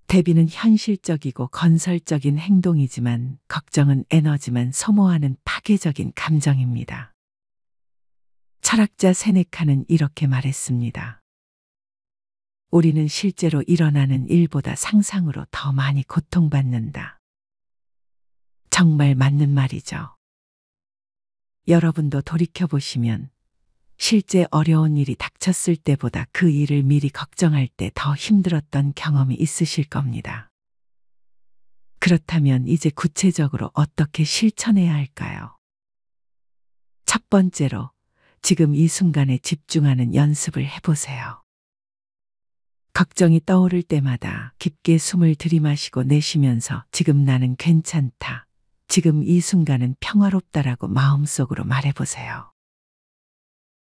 대비는 현실적이고 건설적인 행동이지만 걱정은 에너지만 소모하는 파괴적인 감정입니다. 철학자 세네카는 이렇게 말했습니다. 우리는 실제로 일어나는 일보다 상상으로 더 많이 고통받는다. 정말 맞는 말이죠. 여러분도 돌이켜보시면 실제 어려운 일이 닥쳤을 때보다 그 일을 미리 걱정할 때 더 힘들었던 경험이 있으실 겁니다. 그렇다면 이제 구체적으로 어떻게 실천해야 할까요? 첫 번째로 지금 이 순간에 집중하는 연습을 해보세요. 걱정이 떠오를 때마다 깊게 숨을 들이마시고 내쉬면서 지금 나는 괜찮다. 지금 이 순간은 평화롭다라고 마음속으로 말해보세요.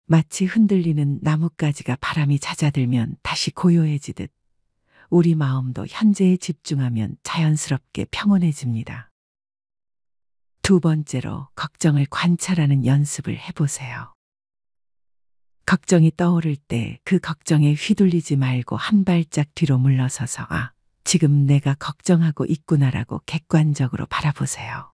마치 흔들리는 나뭇가지가 바람이 잦아들면 다시 고요해지듯 우리 마음도 현재에 집중하면 자연스럽게 평온해집니다. 두 번째로 걱정을 관찰하는 연습을 해보세요. 걱정이 떠오를 때 그 걱정에 휘둘리지 말고 한 발짝 뒤로 물러서서 지금 내가 걱정하고 있구나라고 객관적으로 바라보세요.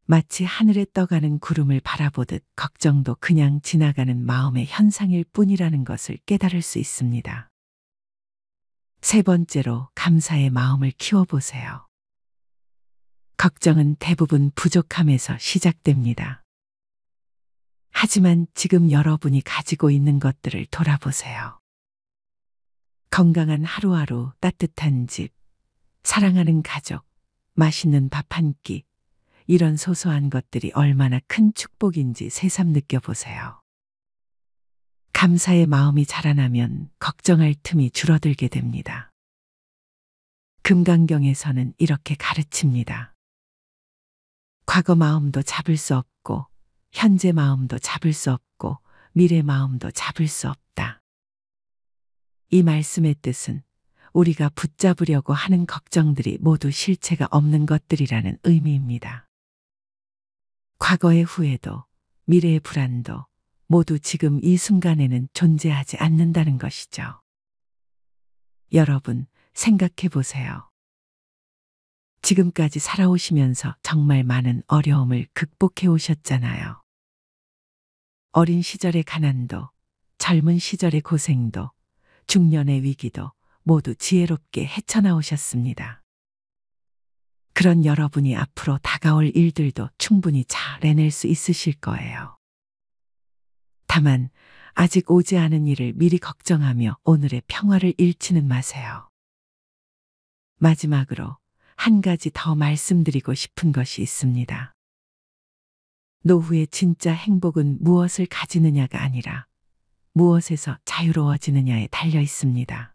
마치 하늘에 떠가는 구름을 바라보듯 걱정도 그냥 지나가는 마음의 현상일 뿐이라는 것을 깨달을 수 있습니다. 세 번째로 감사의 마음을 키워보세요. 걱정은 대부분 부족함에서 시작됩니다. 하지만 지금 여러분이 가지고 있는 것들을 돌아보세요. 건강한 하루하루, 따뜻한 집, 사랑하는 가족, 맛있는 밥 한 끼, 이런 소소한 것들이 얼마나 큰 축복인지 새삼 느껴보세요. 감사의 마음이 자라나면 걱정할 틈이 줄어들게 됩니다. 금강경에서는 이렇게 가르칩니다. 과거 마음도 잡을 수 없고 현재 마음도 잡을 수 없고 미래 마음도 잡을 수 없다. 이 말씀의 뜻은 우리가 붙잡으려고 하는 걱정들이 모두 실체가 없는 것들이라는 의미입니다. 과거의 후회도 미래의 불안도 모두 지금 이 순간에는 존재하지 않는다는 것이죠. 여러분, 생각해 보세요. 지금까지 살아오시면서 정말 많은 어려움을 극복해 오셨잖아요. 어린 시절의 가난도, 젊은 시절의 고생도, 중년의 위기도 모두 지혜롭게 헤쳐나오셨습니다. 그런 여러분이 앞으로 다가올 일들도 충분히 잘 해낼 수 있으실 거예요. 다만 아직 오지 않은 일을 미리 걱정하며 오늘의 평화를 잃지는 마세요. 마지막으로 한 가지 더 말씀드리고 싶은 것이 있습니다. 노후의 진짜 행복은 무엇을 가지느냐가 아니라 무엇에서 자유로워지느냐에 달려 있습니다.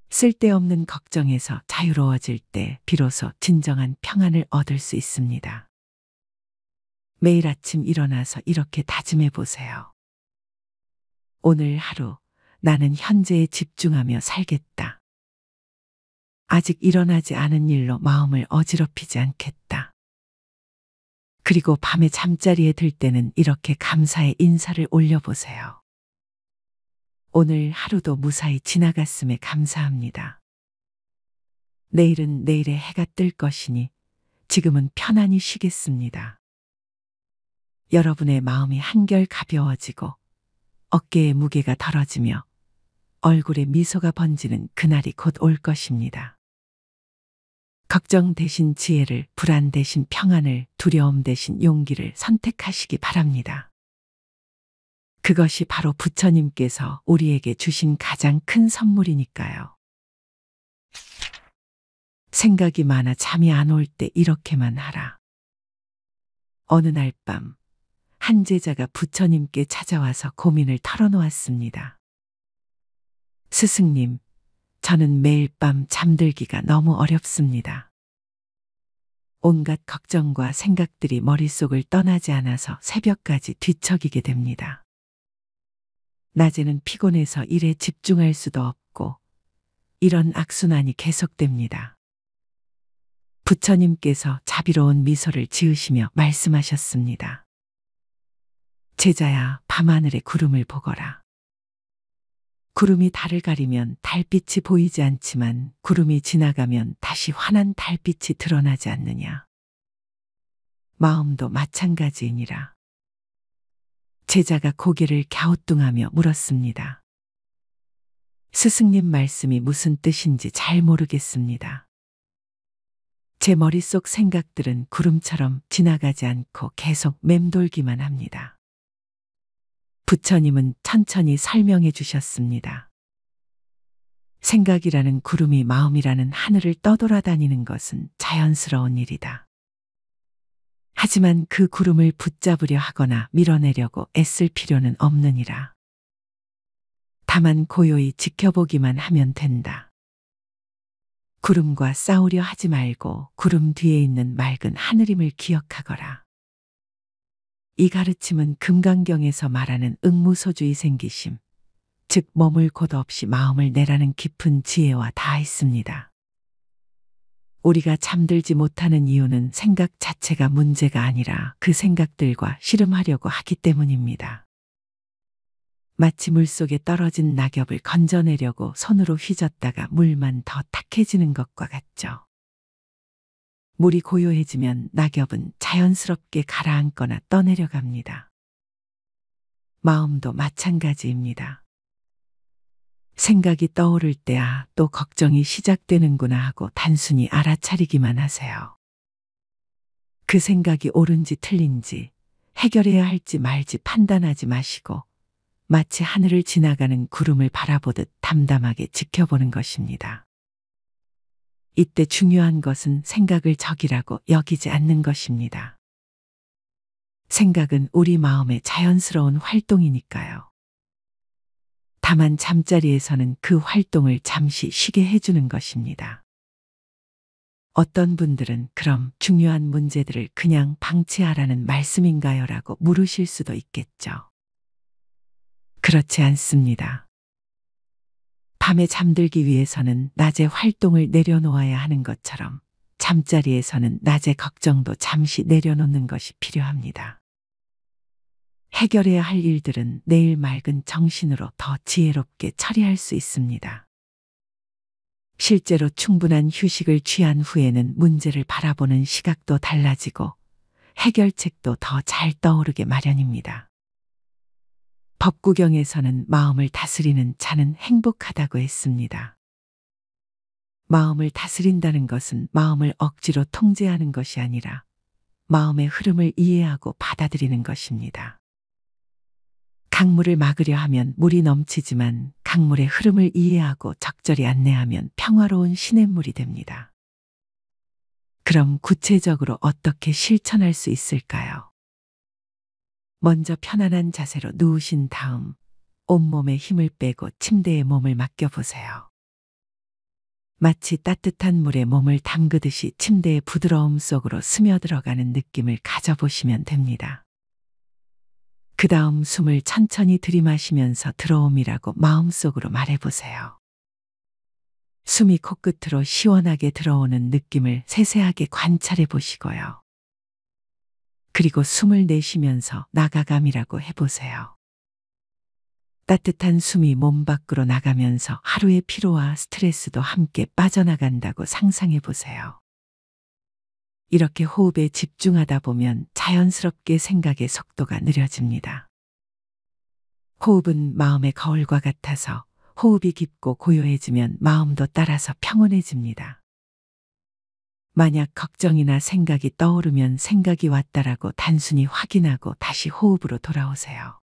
쓸데없는 걱정에서 자유로워질 때 비로소 진정한 평안을 얻을 수 있습니다. 매일 아침 일어나서 이렇게 다짐해 보세요. 오늘 하루 나는 현재에 집중하며 살겠다. 아직 일어나지 않은 일로 마음을 어지럽히지 않겠다. 그리고 밤에 잠자리에 들 때는 이렇게 감사의 인사를 올려보세요. 오늘 하루도 무사히 지나갔음에 감사합니다. 내일은 내일의 해가 뜰 것이니 지금은 편안히 쉬겠습니다. 여러분의 마음이 한결 가벼워지고 어깨의 무게가 덜어지며 얼굴에 미소가 번지는 그날이 곧 올 것입니다. 걱정 대신 지혜를, 불안 대신 평안을, 두려움 대신 용기를 선택하시기 바랍니다. 그것이 바로 부처님께서 우리에게 주신 가장 큰 선물이니까요. 생각이 많아 잠이 안 올 때 이렇게만 하라. 어느 날 밤, 한 제자가 부처님께 찾아와서 고민을 털어놓았습니다. 스승님, 저는 매일 밤 잠들기가 너무 어렵습니다. 온갖 걱정과 생각들이 머릿속을 떠나지 않아서 새벽까지 뒤척이게 됩니다. 낮에는 피곤해서 일에 집중할 수도 없고, 이런 악순환이 계속됩니다. 부처님께서 자비로운 미소를 지으시며 말씀하셨습니다. 제자야, 밤하늘의 구름을 보거라. 구름이 달을 가리면 달빛이 보이지 않지만 구름이 지나가면 다시 환한 달빛이 드러나지 않느냐. 마음도 마찬가지이니라. 제자가 고개를 갸우뚱하며 물었습니다. 스승님 말씀이 무슨 뜻인지 잘 모르겠습니다. 제 머릿속 생각들은 구름처럼 지나가지 않고 계속 맴돌기만 합니다. 부처님은 천천히 설명해 주셨습니다. 생각이라는 구름이 마음이라는 하늘을 떠돌아다니는 것은 자연스러운 일이다. 하지만 그 구름을 붙잡으려 하거나 밀어내려고 애쓸 필요는 없느니라. 다만 고요히 지켜보기만 하면 된다. 구름과 싸우려 하지 말고 구름 뒤에 있는 맑은 하늘임을 기억하거라. 이 가르침은 금강경에서 말하는 응무소주의 생기심, 즉 머물 곳 없이 마음을 내라는 깊은 지혜와 닿아있습니다. 우리가 잠들지 못하는 이유는 생각 자체가 문제가 아니라 그 생각들과 씨름하려고 하기 때문입니다. 마치 물속에 떨어진 낙엽을 건져내려고 손으로 휘젓다가 물만 더 탁해지는 것과 같죠. 물이 고요해지면 낙엽은 자연스럽게 가라앉거나 떠내려갑니다. 마음도 마찬가지입니다. 생각이 떠오를 때야 또 걱정이 시작되는구나 하고 단순히 알아차리기만 하세요. 그 생각이 옳은지 틀린지 해결해야 할지 말지 판단하지 마시고 마치 하늘을 지나가는 구름을 바라보듯 담담하게 지켜보는 것입니다. 이때 중요한 것은 생각을 적이라고 여기지 않는 것입니다. 생각은 우리 마음의 자연스러운 활동이니까요. 다만 잠자리에서는 그 활동을 잠시 쉬게 해주는 것입니다. 어떤 분들은 그럼 중요한 문제들을 그냥 방치하라는 말씀인가요? 라고 물으실 수도 있겠죠. 그렇지 않습니다. 밤에 잠들기 위해서는 낮에 활동을 내려놓아야 하는 것처럼 잠자리에서는 낮의 걱정도 잠시 내려놓는 것이 필요합니다. 해결해야 할 일들은 내일 맑은 정신으로 더 지혜롭게 처리할 수 있습니다. 실제로 충분한 휴식을 취한 후에는 문제를 바라보는 시각도 달라지고 해결책도 더 잘 떠오르게 마련입니다. 법구경에서는 마음을 다스리는 자는 행복하다고 했습니다. 마음을 다스린다는 것은 마음을 억지로 통제하는 것이 아니라 마음의 흐름을 이해하고 받아들이는 것입니다. 강물을 막으려 하면 물이 넘치지만 강물의 흐름을 이해하고 적절히 안내하면 평화로운 시냇물이 됩니다. 그럼 구체적으로 어떻게 실천할 수 있을까요? 먼저 편안한 자세로 누우신 다음 온몸에 힘을 빼고 침대에 몸을 맡겨보세요. 마치 따뜻한 물에 몸을 담그듯이 침대의 부드러움 속으로 스며들어가는 느낌을 가져보시면 됩니다. 그 다음 숨을 천천히 들이마시면서 들어옴이라고 마음속으로 말해보세요. 숨이 코끝으로 시원하게 들어오는 느낌을 세세하게 관찰해 보시고요. 그리고 숨을 내쉬면서 나가감이라고 해보세요. 따뜻한 숨이 몸 밖으로 나가면서 하루의 피로와 스트레스도 함께 빠져나간다고 상상해 보세요. 이렇게 호흡에 집중하다 보면 자연스럽게 생각의 속도가 느려집니다. 호흡은 마음의 거울과 같아서 호흡이 깊고 고요해지면 마음도 따라서 평온해집니다. 만약 걱정이나 생각이 떠오르면 생각이 왔다라고 단순히 확인하고 다시 호흡으로 돌아오세요.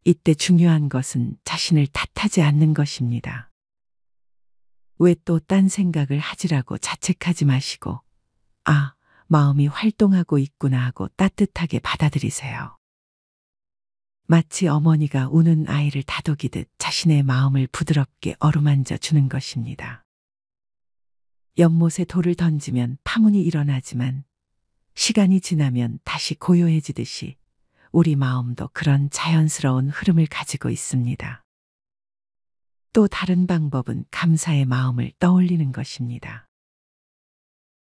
이때 중요한 것은 자신을 탓하지 않는 것입니다. 왜 또 딴 생각을 하지라고 자책하지 마시고, 아, 마음이 활동하고 있구나 하고 따뜻하게 받아들이세요. 마치 어머니가 우는 아이를 다독이듯 자신의 마음을 부드럽게 어루만져 주는 것입니다. 연못에 돌을 던지면 파문이 일어나지만 시간이 지나면 다시 고요해지듯이 우리 마음도 그런 자연스러운 흐름을 가지고 있습니다. 또 다른 방법은 감사의 마음을 떠올리는 것입니다.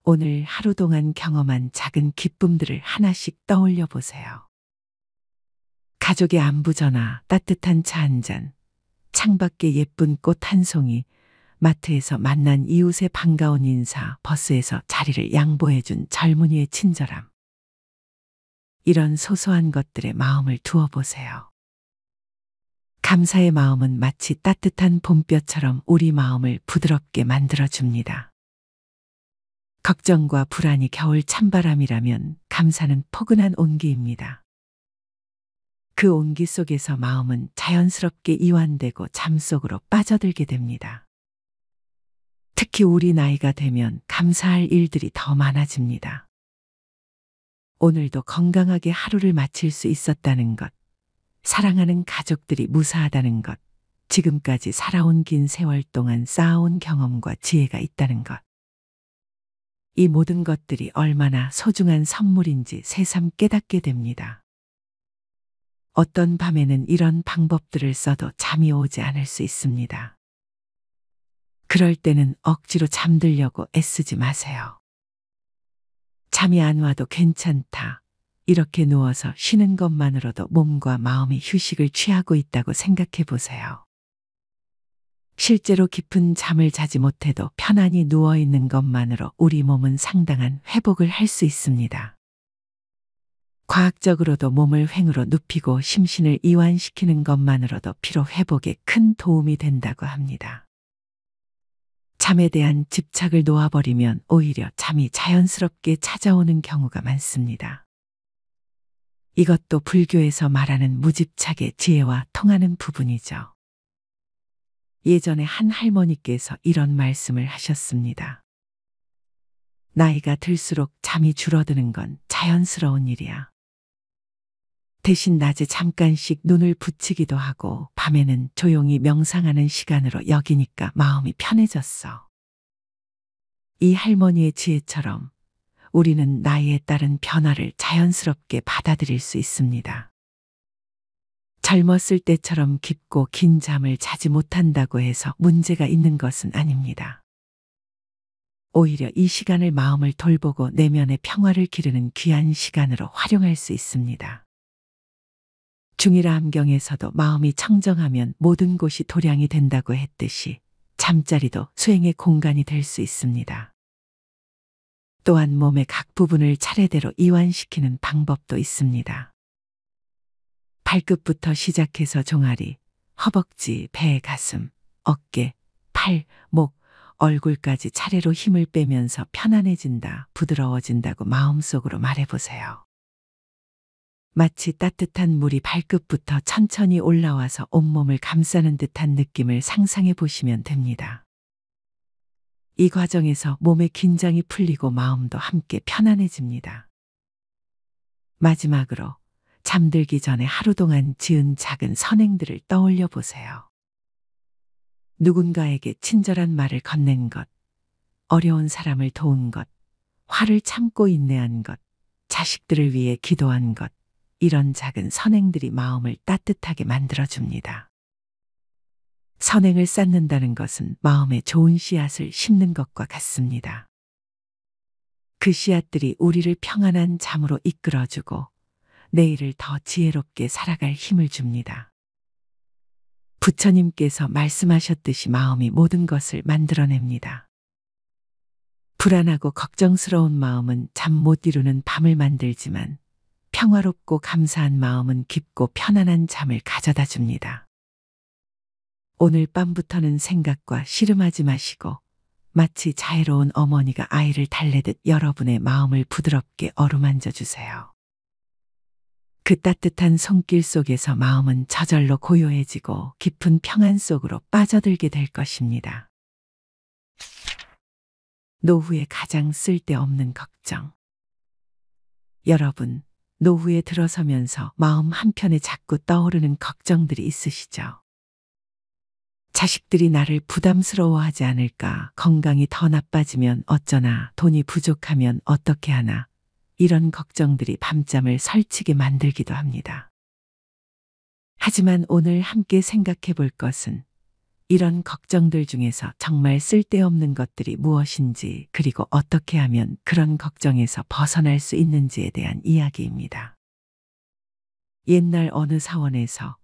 오늘 하루 동안 경험한 작은 기쁨들을 하나씩 떠올려 보세요. 가족의 안부 전화, 따뜻한 차 한 잔, 창밖에 예쁜 꽃 한 송이, 마트에서 만난 이웃의 반가운 인사, 버스에서 자리를 양보해준 젊은이의 친절함. 이런 소소한 것들에 마음을 두어 보세요. 감사의 마음은 마치 따뜻한 봄볕처럼 우리 마음을 부드럽게 만들어줍니다. 걱정과 불안이 겨울 찬바람이라면 감사는 포근한 온기입니다. 그 온기 속에서 마음은 자연스럽게 이완되고 잠속으로 빠져들게 됩니다. 특히 우리 나이가 되면 감사할 일들이 더 많아집니다. 오늘도 건강하게 하루를 마칠 수 있었다는 것, 사랑하는 가족들이 무사하다는 것, 지금까지 살아온 긴 세월 동안 쌓아온 경험과 지혜가 있다는 것. 이 모든 것들이 얼마나 소중한 선물인지 새삼 깨닫게 됩니다. 어떤 밤에는 이런 방법들을 써도 잠이 오지 않을 수 있습니다. 그럴 때는 억지로 잠들려고 애쓰지 마세요. 잠이 안 와도 괜찮다. 이렇게 누워서 쉬는 것만으로도 몸과 마음이 휴식을 취하고 있다고 생각해 보세요. 실제로 깊은 잠을 자지 못해도 편안히 누워 있는 것만으로 우리 몸은 상당한 회복을 할 수 있습니다. 과학적으로도 몸을 횡으로 눕히고 심신을 이완시키는 것만으로도 피로 회복에 큰 도움이 된다고 합니다. 잠에 대한 집착을 놓아버리면 오히려 잠이 자연스럽게 찾아오는 경우가 많습니다. 이것도 불교에서 말하는 무집착의 지혜와 통하는 부분이죠. 예전에 한 할머니께서 이런 말씀을 하셨습니다. 나이가 들수록 잠이 줄어드는 건 자연스러운 일이야. 대신 낮에 잠깐씩 눈을 붙이기도 하고 밤에는 조용히 명상하는 시간으로 여기니까 마음이 편해졌어. 이 할머니의 지혜처럼 우리는 나이에 따른 변화를 자연스럽게 받아들일 수 있습니다. 젊었을 때처럼 깊고 긴 잠을 자지 못한다고 해서 문제가 있는 것은 아닙니다. 오히려 이 시간을 마음을 돌보고 내면의 평화를 기르는 귀한 시간으로 활용할 수 있습니다. 중일암경에서도 마음이 청정하면 모든 곳이 도량이 된다고 했듯이 잠자리도 수행의 공간이 될 수 있습니다. 또한 몸의 각 부분을 차례대로 이완시키는 방법도 있습니다. 발끝부터 시작해서 종아리, 허벅지, 배, 가슴, 어깨, 팔, 목, 얼굴까지 차례로 힘을 빼면서 편안해진다, 부드러워진다고 마음속으로 말해보세요. 마치 따뜻한 물이 발끝부터 천천히 올라와서 온몸을 감싸는 듯한 느낌을 상상해 보시면 됩니다. 이 과정에서 몸의 긴장이 풀리고 마음도 함께 편안해집니다. 마지막으로 잠들기 전에 하루 동안 지은 작은 선행들을 떠올려 보세요. 누군가에게 친절한 말을 건넨 것, 어려운 사람을 도운 것, 화를 참고 인내한 것, 자식들을 위해 기도한 것, 이런 작은 선행들이 마음을 따뜻하게 만들어줍니다. 선행을 쌓는다는 것은 마음에 좋은 씨앗을 심는 것과 같습니다. 그 씨앗들이 우리를 평안한 잠으로 이끌어주고 내일을 더 지혜롭게 살아갈 힘을 줍니다. 부처님께서 말씀하셨듯이 마음이 모든 것을 만들어냅니다. 불안하고 걱정스러운 마음은 잠 못 이루는 밤을 만들지만 평화롭고 감사한 마음은 깊고 편안한 잠을 가져다 줍니다. 오늘 밤부터는 생각과 씨름하지 마시고 마치 자애로운 어머니가 아이를 달래듯 여러분의 마음을 부드럽게 어루만져 주세요. 그 따뜻한 손길 속에서 마음은 저절로 고요해지고 깊은 평안 속으로 빠져들게 될 것입니다. 노후에 가장 쓸데없는 걱정. 여러분, 노후에 들어서면서 마음 한편에 자꾸 떠오르는 걱정들이 있으시죠? 자식들이 나를 부담스러워하지 않을까, 건강이 더 나빠지면 어쩌나, 돈이 부족하면 어떻게 하나, 이런 걱정들이 밤잠을 설치게 만들기도 합니다. 하지만 오늘 함께 생각해 볼 것은 이런 걱정들 중에서 정말 쓸데없는 것들이 무엇인지, 그리고 어떻게 하면 그런 걱정에서 벗어날 수 있는지에 대한 이야기입니다. 옛날 어느 사원에서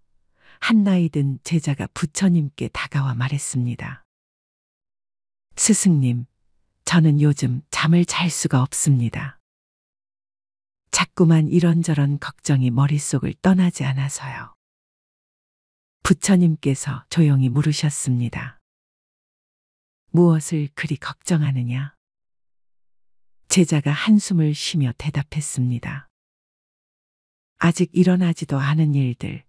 한 나이 든 제자가 부처님께 다가와 말했습니다. 스승님, 저는 요즘 잠을 잘 수가 없습니다. 자꾸만 이런저런 걱정이 머릿속을 떠나지 않아서요. 부처님께서 조용히 물으셨습니다. 무엇을 그리 걱정하느냐? 제자가 한숨을 쉬며 대답했습니다. 아직 일어나지도 않은 일들,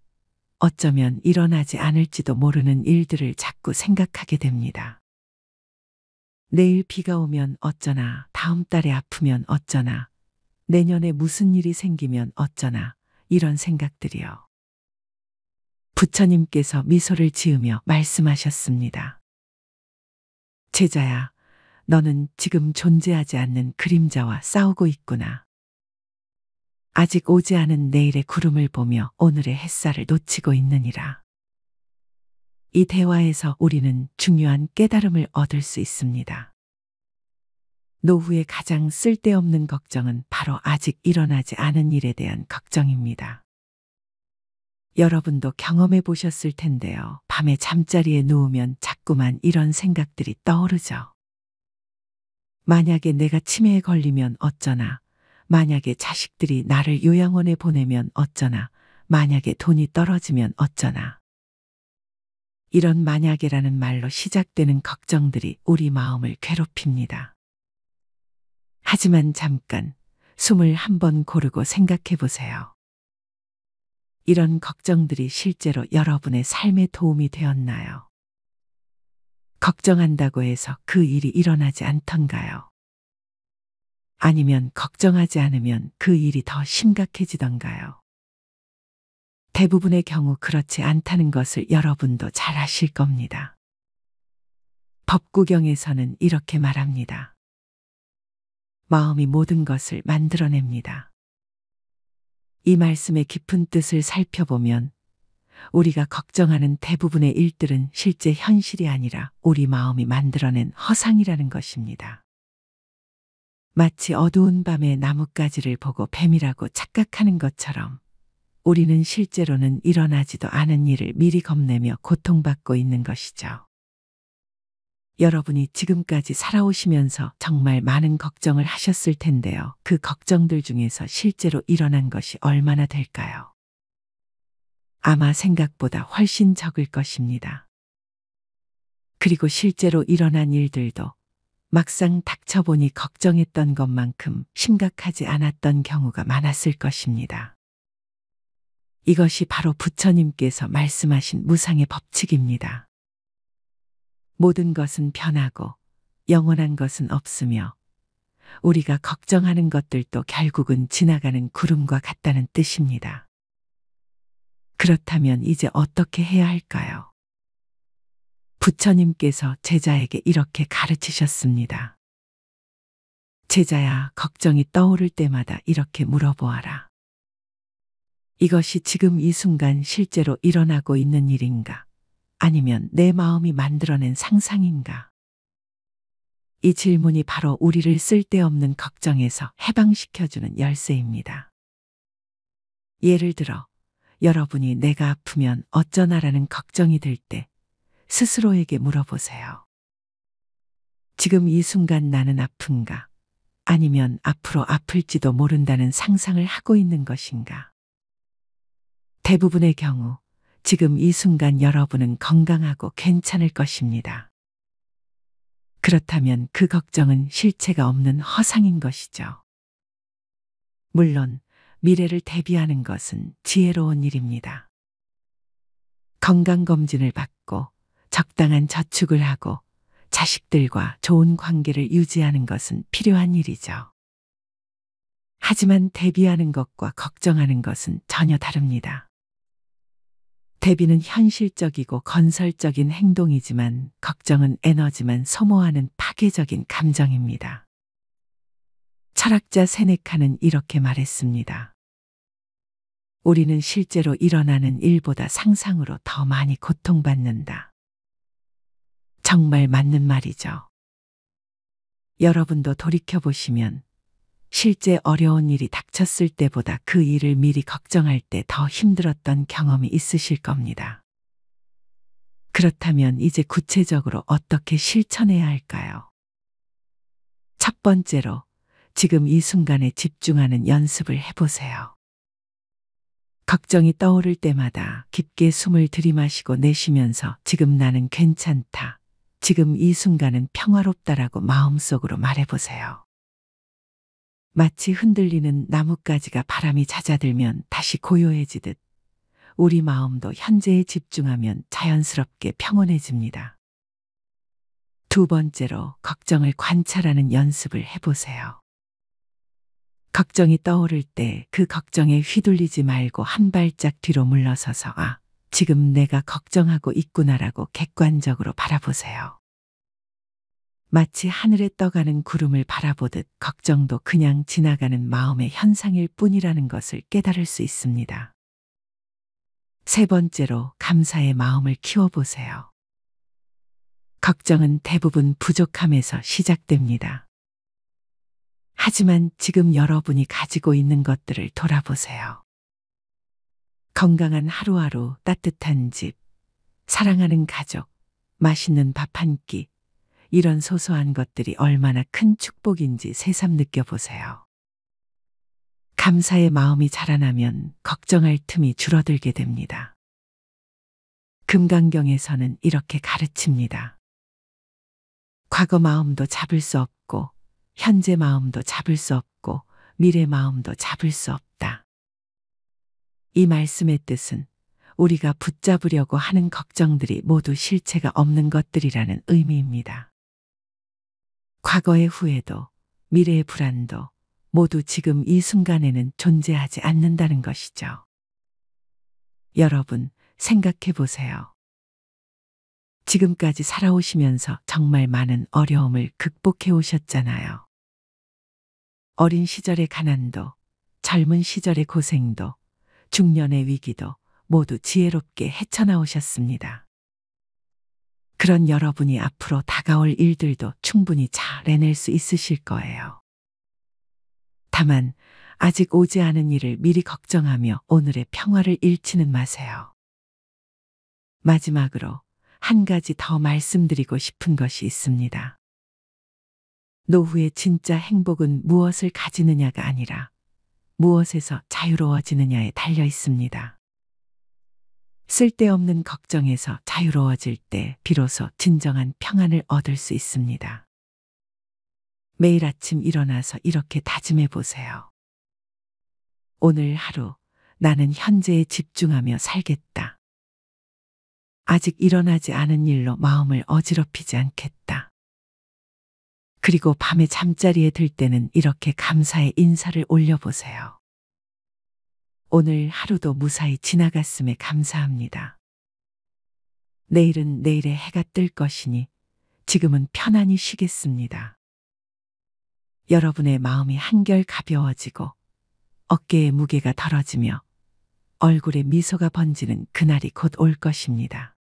어쩌면 일어나지 않을지도 모르는 일들을 자꾸 생각하게 됩니다. 내일 비가 오면 어쩌나, 다음 달에 아프면 어쩌나, 내년에 무슨 일이 생기면 어쩌나, 이런 생각들이요. 부처님께서 미소를 지으며 말씀하셨습니다. 제자야, 너는 지금 존재하지 않는 그림자와 싸우고 있구나. 아직 오지 않은 내일의 구름을 보며 오늘의 햇살을 놓치고 있느니라. 이 대화에서 우리는 중요한 깨달음을 얻을 수 있습니다. 노후에 가장 쓸데없는 걱정은 바로 아직 일어나지 않은 일에 대한 걱정입니다. 여러분도 경험해 보셨을 텐데요. 밤에 잠자리에 누우면 자꾸만 이런 생각들이 떠오르죠. 만약에 내가 치매에 걸리면 어쩌나, 만약에 자식들이 나를 요양원에 보내면 어쩌나, 만약에 돈이 떨어지면 어쩌나. 이런 만약에라는 말로 시작되는 걱정들이 우리 마음을 괴롭힙니다. 하지만 잠깐 숨을 한번 고르고 생각해 보세요. 이런 걱정들이 실제로 여러분의 삶에 도움이 되었나요? 걱정한다고 해서 그 일이 일어나지 않던가요? 아니면 걱정하지 않으면 그 일이 더 심각해지던가요? 대부분의 경우 그렇지 않다는 것을 여러분도 잘 아실 겁니다. 법구경에서는 이렇게 말합니다. 마음이 모든 것을 만들어냅니다. 이 말씀의 깊은 뜻을 살펴보면 우리가 걱정하는 대부분의 일들은 실제 현실이 아니라 우리 마음이 만들어낸 허상이라는 것입니다. 마치 어두운 밤에 나뭇가지를 보고 뱀이라고 착각하는 것처럼 우리는 실제로는 일어나지도 않은 일을 미리 겁내며 고통받고 있는 것이죠. 여러분이 지금까지 살아오시면서 정말 많은 걱정을 하셨을 텐데요. 그 걱정들 중에서 실제로 일어난 것이 얼마나 될까요? 아마 생각보다 훨씬 적을 것입니다. 그리고 실제로 일어난 일들도 막상 닥쳐보니 걱정했던 것만큼 심각하지 않았던 경우가 많았을 것입니다. 이것이 바로 부처님께서 말씀하신 무상의 법칙입니다. 모든 것은 변하고 영원한 것은 없으며 우리가 걱정하는 것들도 결국은 지나가는 구름과 같다는 뜻입니다. 그렇다면 이제 어떻게 해야 할까요? 부처님께서 제자에게 이렇게 가르치셨습니다. 제자야, 걱정이 떠오를 때마다 이렇게 물어보아라. 이것이 지금 이 순간 실제로 일어나고 있는 일인가? 아니면 내 마음이 만들어낸 상상인가? 이 질문이 바로 우리를 쓸데없는 걱정에서 해방시켜주는 열쇠입니다. 예를 들어, 여러분이 내가 아프면 어쩌나라는 걱정이 들 때 스스로에게 물어보세요. 지금 이 순간 나는 아픈가? 아니면 앞으로 아플지도 모른다는 상상을 하고 있는 것인가? 대부분의 경우 지금 이 순간 여러분은 건강하고 괜찮을 것입니다. 그렇다면 그 걱정은 실체가 없는 허상인 것이죠. 물론 미래를 대비하는 것은 지혜로운 일입니다. 건강검진을 받고 적당한 저축을 하고 자식들과 좋은 관계를 유지하는 것은 필요한 일이죠. 하지만 대비하는 것과 걱정하는 것은 전혀 다릅니다. 대비는 현실적이고 건설적인 행동이지만 걱정은 에너지만 소모하는 파괴적인 감정입니다. 철학자 세네카는 이렇게 말했습니다. 우리는 실제로 일어나는 일보다 상상으로 더 많이 고통받는다. 정말 맞는 말이죠. 여러분도 돌이켜보시면 실제 어려운 일이 닥쳤을 때보다 그 일을 미리 걱정할 때 더 힘들었던 경험이 있으실 겁니다. 그렇다면 이제 구체적으로 어떻게 실천해야 할까요? 첫 번째로 지금 이 순간에 집중하는 연습을 해보세요. 걱정이 떠오를 때마다 깊게 숨을 들이마시고 내쉬면서 지금 나는 괜찮다. 지금 이 순간은 평화롭다라고 마음속으로 말해보세요. 마치 흔들리는 나뭇가지가 바람이 잦아들면 다시 고요해지듯 우리 마음도 현재에 집중하면 자연스럽게 평온해집니다. 두 번째로 걱정을 관찰하는 연습을 해보세요. 걱정이 떠오를 때 그 걱정에 휘둘리지 말고 한 발짝 뒤로 물러서서 지금 내가 걱정하고 있구나라고 객관적으로 바라보세요. 마치 하늘에 떠가는 구름을 바라보듯 걱정도 그냥 지나가는 마음의 현상일 뿐이라는 것을 깨달을 수 있습니다. 세 번째로 감사의 마음을 키워보세요. 걱정은 대부분 부족함에서 시작됩니다. 하지만 지금 여러분이 가지고 있는 것들을 돌아보세요. 건강한 하루하루, 따뜻한 집, 사랑하는 가족, 맛있는 밥 한 끼, 이런 소소한 것들이 얼마나 큰 축복인지 새삼 느껴보세요. 감사의 마음이 자라나면 걱정할 틈이 줄어들게 됩니다. 금강경에서는 이렇게 가르칩니다. 과거 마음도 잡을 수 없고 현재 마음도 잡을 수 없고 미래 마음도 잡을 수 없다. 이 말씀의 뜻은 우리가 붙잡으려고 하는 걱정들이 모두 실체가 없는 것들이라는 의미입니다. 과거의 후회도 미래의 불안도 모두 지금 이 순간에는 존재하지 않는다는 것이죠. 여러분, 생각해 보세요. 지금까지 살아오시면서 정말 많은 어려움을 극복해 오셨잖아요. 어린 시절의 가난도, 젊은 시절의 고생도, 중년의 위기도 모두 지혜롭게 헤쳐나오셨습니다. 그런 여러분이 앞으로 다가올 일들도 충분히 잘 해낼 수 있으실 거예요. 다만 아직 오지 않은 일을 미리 걱정하며 오늘의 평화를 잃지는 마세요. 마지막으로 한 가지 더 말씀드리고 싶은 것이 있습니다. 노후의 진짜 행복은 무엇을 가지느냐가 아니라 무엇에서 자유로워지느냐에 달려 있습니다. 쓸데없는 걱정에서 자유로워질 때 비로소 진정한 평안을 얻을 수 있습니다. 매일 아침 일어나서 이렇게 다짐해 보세요. 오늘 하루 나는 현재에 집중하며 살겠다. 아직 일어나지 않은 일로 마음을 어지럽히지 않겠다. 그리고 밤에 잠자리에 들 때는 이렇게 감사의 인사를 올려보세요. 오늘 하루도 무사히 지나갔음에 감사합니다. 내일은 내일의 해가 뜰 것이니 지금은 편안히 쉬겠습니다. 여러분의 마음이 한결 가벼워지고 어깨의 무게가 덜어지며 얼굴에 미소가 번지는 그날이 곧 올 것입니다.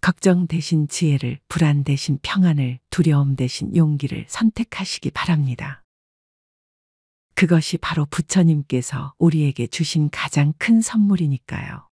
걱정 대신 지혜를, 불안 대신 평안을, 두려움 대신 용기를 선택하시기 바랍니다. 그것이 바로 부처님께서 우리에게 주신 가장 큰 선물이니까요.